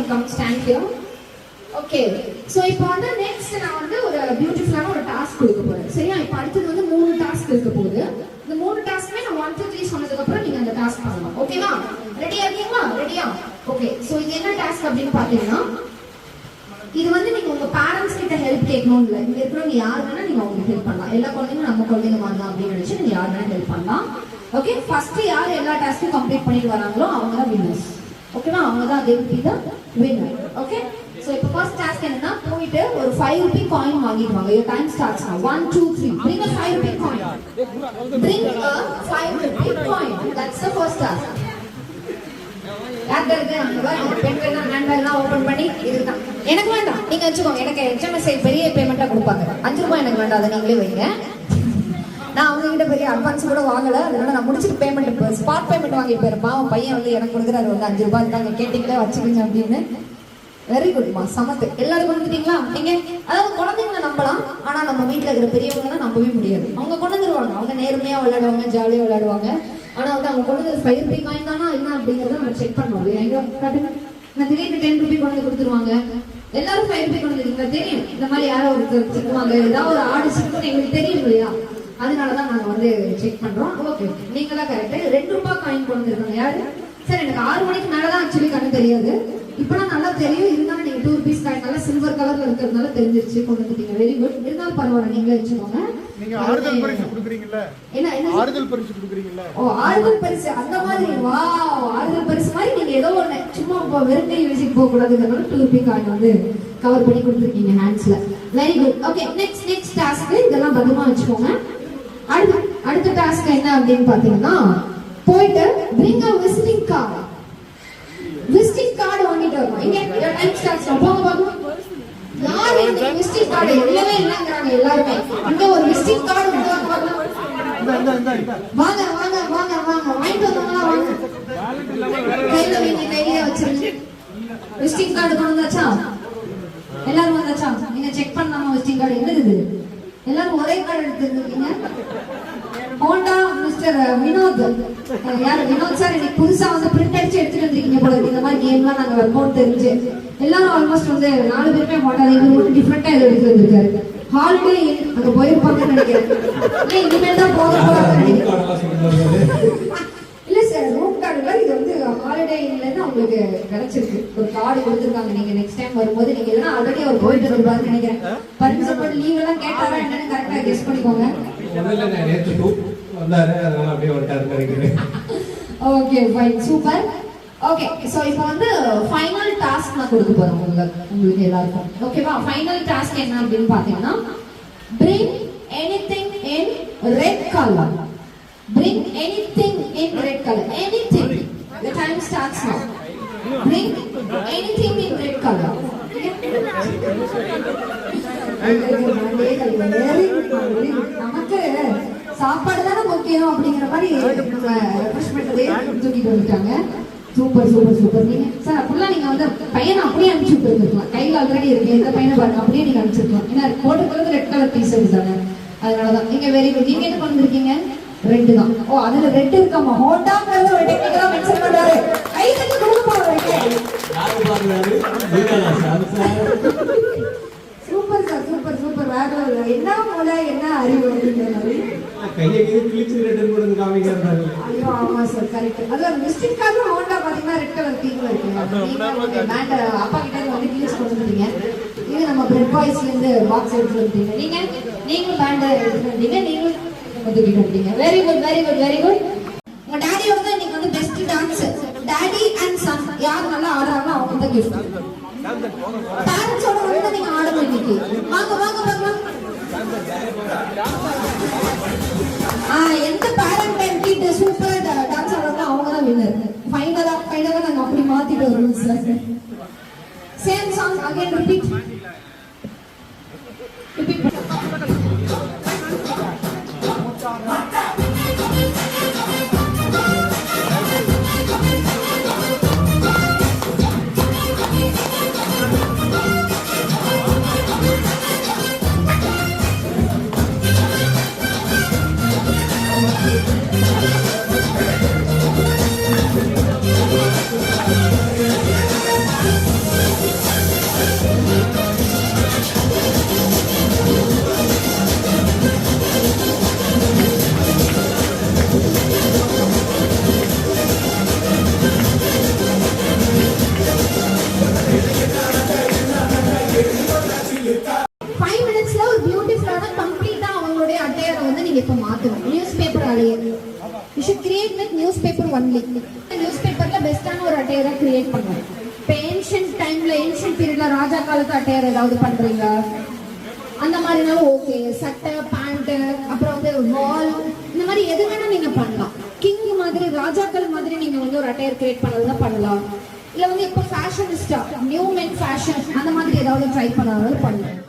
come stand here. Okay, so இப்போ வந்து நெக்ஸ்ட் நான் வந்து ஒரு பியூட்டிஃபுல்லான ஒரு டாஸ்க் கொடுக்க போறேன். சரியா? இப்போ அடுத்தது வந்து 3 டாஸ்க் இருக்க போகுது. இந்த 3 டாஸ்க்குமே நான் 1 2 3 சொன்னதுக்கு அப்புறம் நீங்க அந்த டாஸ்க் பண்ணலாம். ஓகேவா? ரெடியா இருக்கீங்களா? ரெடியா? ஓகே, ஸோ இது என்ன டாஸ்க் அப்படின்னு பாத்தீங்கன்னா, இது வந்து நீங்க உங்க பேரண்ட்ஸ் கிட்ட ஹெல்ப் கேட்கணும் இல்லை. இங்க இருக்கிறவங்க யார் வேணா நீங்க அவங்களுக்கு ஹெல்ப் பண்ணலாம். எல்லா குழந்தைங்களும் நம்ம குழந்தைங்க வரலாம் அப்படின்னு நினைச்சு நீங்க யார் வேணா ஹெல்ப் பண்ணலாம். ஓகே, ஃபர்ஸ்ட் யார் எல்லா டாஸ்க்கும் கம்ப்ளீட் பண்ணிட்டு வராங்களோ அவங்க தான் வின்னர்ஸ். ஓகேவா? அவங்க தான் they will be the winner. Okay, so இப்போ ஃபர்ஸ்ட் டாஸ்க் என்னன்னா, போயிட்டு ஒரு 5 ரூபி காயின் வாங்கிட்டு வாங்க. your time starts now. 1 2 3 bring a 5 rupee coin. Bring a 5 rupee coin. That's the first task. யார்கிட்ட இருக்கு? அங்க பாருங்க, பெண்கள் தான் ஹேண்ட் பேக் எல்லாம் ஓபன் பண்ணி இதுதான். எனக்கு வேண்டாம், நீங்க வச்சுக்கோங்க. எனக்கு HMS பெரிய பேமெண்ட்டா கொடுப்பாங்க. 5 ரூபாய் எனக்கு வேண்டாம், அதை நீங்களே வைங்க. நான் அவங்க கிட்ட பெரிய அட்வான்ஸ் கூட வாங்கல. அதனால நான் முடிச்சுட்டு பேமெண்ட் ஸ்பாட் பேமெண்ட் வாங்கிட்டு போயிருப்பேன். பாவம் பையன் வந்து எனக்கு கொடுக்குறாரு வந்து 5 ரூபாய் தாங்க, கேட்டீங்களே வச்சுக்கோங்க அப்படின்னு. வெரி குட்மா, சமத்து. எல்லாரும் வந்துட்டீங்களா? நீங்க அதாவது குழந்தைங்களை நம்பலாம், ஆனா நம்ம வீட்டுல இருக்கிற பெரியவங்க நம்பவே முடியாது. அவங்க கொண்டு வந்துருவாங்க, அவங்க நேர்மையா விளையாடுவாங்க, ஜாலியா விளையாடுவாங்க. ஆனா வந்து அவங்க கொண்டு வந்து 5 ரூபி காயின் தானா என்ன அப்படிங்கறத நம்ம செக் பண்ணுவோம். எங்க காட்டுங்க. நான் திடீர்னு 10 ரூபி கொண்டு கொடுத்துருவாங்க. எல்லாரும் 5 ரூபி கொண்டு வந்துருக்கீங்களா? தெரியும். இந்த மாதிரி யாரோ ஒருத்தர் சிக்குவாங்க, ஏதாவது ஒரு ஆடு சிக்குன்னு எங்களுக்கு தெரியும் இல்லையா? அதனாலதான் நாங்க வந்து செக் பண்றோம். ஓகே, நீங்களா கரெக்ட். 2 ரூபாய் காயின் கொண்டு வந்துருக்காங்க. யாரு? சார் எனக்கு 6 மணிக்கு மேலதான் ஆக்சுவலி கண்ணு தெரியாது. இப்பெல்லாம் நல்லா தெரியும். இருந்தாலும் நீங்க 2 ரூபீஸ் காயின் நல்லா சில்வர் கலர்ல இருக்கிறதுனால தெரிஞ்சிருச்சு, கொண்டு வந்துட்டீங்க. Very good. இருந்தாலும் பரவாயில்ல, நீங்களே வச்சுக்கோங்க. நீங்க ஆறுதல் பரிசு கொடுக்குறீங்கல்ல? என்ன ஆறுதல் பரிசு கொடுக்குறீங்கல்ல? ஓ, ஆறுதல் பரிசு அந்த மாதிரி. வாவ், ஆறுதல் பரிசு மாதிரி நீங்க ஏதோ ஒண்ணு சும்மா வெறும் கை வச்சுட்டு போக கூடாதுங்கிறதுனால 2 ரூபி காயின் வந்து கவர் பண்ணி கொடுத்துருக்கீங்க ஹேண்ட்ஸ்ல. Very good. Okay, next task இதெல்லாம் பத்திரமா வச்சுக்கோங்க. அடுத்த டாஸ்க் என்ன அப்படின்னு பாத்தீங்கன்னா, போயிட்டு bring a visiting card. Visiting card வாங்கிட்டு வரணும். இங்க your time starts now. போங்க பாருங்க. யார் இந்த விசிட்டிங் கார்டு இல்லவே இல்லங்கறாங்க எல்லாரும். இங்க ஒரு விசிட்டிங் கார்டு கொடுங்க பாருங்க. வாங்க வாங்க வாங்க வாங்க, வாங்கிட்டு வந்தவங்க வாங்க. கையில நீங்க கையில வச்சிருங்க. விசிட்டிங் கார்டு கொண்டு வந்தாச்சா? எல்லாரும் வந்தாச்சா? நீங்க செக் பண்ணலாமா விசிட்டிங் கார்டு? என்னது இது? எல்லாரும் ஒரே கார்டு எடுத்துருக்கீங்க. Honda mister Vinod. யார் வினோத் சார்? இன்னைக்கு புதுசா வந்து பிரிண்ட் அடிச்சு எடுத்துட்டு வந்திருக்கீங்க போல. இந்த மாதிரி கேம்லாம் நாங்க வரும்போது தெரிஞ்சு எல்லாரும் ஆல்மோஸ்ட் வந்து 4 பேருமே ஹோண்டா. இவர் மட்டும் டிஃப்ரெண்டா எது எடுத்து வந்திருக்காரு. ஹாலிடே அங்க போயிருப்பாங்கன்னு நினைக்கிறேன். இல்லை, இனிமேல் தான் போக போறாங்கன்னு நினைக்கிறேன். இல்ல சார், ரூம் கார்டுல இது வந்து ஹாலிடே இருந்து உங்களுக்கு கிடைச்சிருக்கு. ஒரு கார்டு கொடுத்துருக்காங்க. நீங்க நெக்ஸ்ட் டைம் வரும்போது நீங்க இல்லைன்னா ஆல்ரெடி அவர் போயிட்டு வந்துருப்பாருன்னு நினைக்கிறேன். பர்மிஷன் போட்டு லீவ் எல்லாம் கேட்டாரா என்னன்னு கரெக்டா கெஸ் பண்ணிக்கோங்க. முதல்ல நான் நேற்று வந்தாரு, அதனால அப்படியே வந்துட்டாருன்னு நினைக்கிறேன். Okay fine, super. Okay, so இப்போ வந்து ஃபைனல் டாஸ்க் நான் கொடுக்க போறேன் உங்களுக்கு எல்லாருக்கும். ஓகேவா? ஃபைனல் டாஸ்க் என்ன அப்படின்னு பாத்தீங்கன்னா, bring anything in red color. Bring anything in red color. Anything. The time starts now. Bring anything in red color. நமக்கு சாப்பாடு தானே முக்கியம் அப்படிங்கிற மாதிரி ரெஃப்ரெஷ்மெண்ட்லயே தூக்கிட்டு வந்துட்டாங்க. Super super super. நீங்க சார் அப்படிலாம் நீங்க வந்து பையனை அப்படியே அனுப்பிச்சு விட்டுருக்கலாம். கையில் ஆல்ரெடி இருக்கு, இந்த பையனை பாருங்க அப்படியே நீங்க அனுப்பிச்சிருக்கலாம். ஏன்னா போட்டுக்கிறது ரெட் கலர் டிஷர்ட் தானே, அதனாலதான். நீங்க வெரி குட். நீங்க என்ன பண்ணிருக்கீங்க? ரெட் தான். ஓ, அதுல ரெட் இருக்காமா? ஹோண்டாங்கிறது ஒரு டெக்னிக்கலா மென்ஷன் பண்றாரு. கை தட்டி கொடுக்க போறேன். Super sir, super super. வேற என்ன மூளை, என்ன கையை கிழிச்சு ரெண்டு கூட காமிக்கிறாங்க. ஐயோ ஆமா சார் கரெக்ட். அதுல மிஸ்டேக்காக ஹோண்டா பாத்தீங்கன்னா ரெட் கலர் தீம்ல இருக்குங்க. பேண்ட் அப்பா கிட்ட இருந்து வந்து கிழிச்சு கொண்டு வந்தீங்க. இது நம்ம பிரெட் பாய்ஸ்ல இருந்து பாக்ஸ் எடுத்து வந்தீங்க. நீங்களும் பேண்ட் எடுத்து வந்தீங்க. நீங்களும் தூக்கிட்டு வந்தீங்க. Very good very good very good. உங்க டாடியோட தான் இன்னைக்கு வந்து best dance. Daddy and son யார் நல்லா ஆடுறாங்களோ அவங்க தான் கிஃப்ட். பேரண்ட்ஸோட வந்து நீங்க ஆடணும் இன்னைக்கு. வாங்க வாங்க வாங்க. எந்த பேரண்ட் அண்ட் கிட் சூப்பரா டான்ஸ் ஆடுறாங்களோ அவங்க தான் வின்னர். ஃபைனலா நாங்க அப்படி மாத்திட்டு வருவோம் sir. Same song again repeat. Repeat. 5 minutesல ஒரு பியூட்டிஃபுல்லான கம்ப்ளீட்டா அவங்களுடைய அட்டையரை வந்து நீங்க இப்ப மாத்தணும். நியூஸ் பேப்பராலேயே you should create with newspaper only. நியூஸ்பேப்பர்ல பெஸ்டான ஒரு அட்டையரை கிரியேட் பண்ணுங்க. இப்போ ஏன்ஷியன்ட் டைம்ல ஏன்ஷியன்ட் பீரியட்ல ராஜா காலத்து அட்டையர் ஏதாவது பண்றீங்க அந்த மாதிரினாலும் ஓகே. சட்டை பேண்ட் அப்புறம் வந்து வால் இந்த மாதிரி எது வேணா நீங்க பண்ணலாம். கிங் மாதிரி ராஜாக்கள் மாதிரி நீங்க வந்து ஒரு அட்டையர் கிரியேட் பண்ணலாம் பண்ணலாம். இல்ல வந்து இப்போ ஃபேஷனிஸ்டா நியூ மென் ஃபேஷன் அந்த மாதிரி ஏதாவது ட்ரை பண்ணாலும் பண்ணலாம்.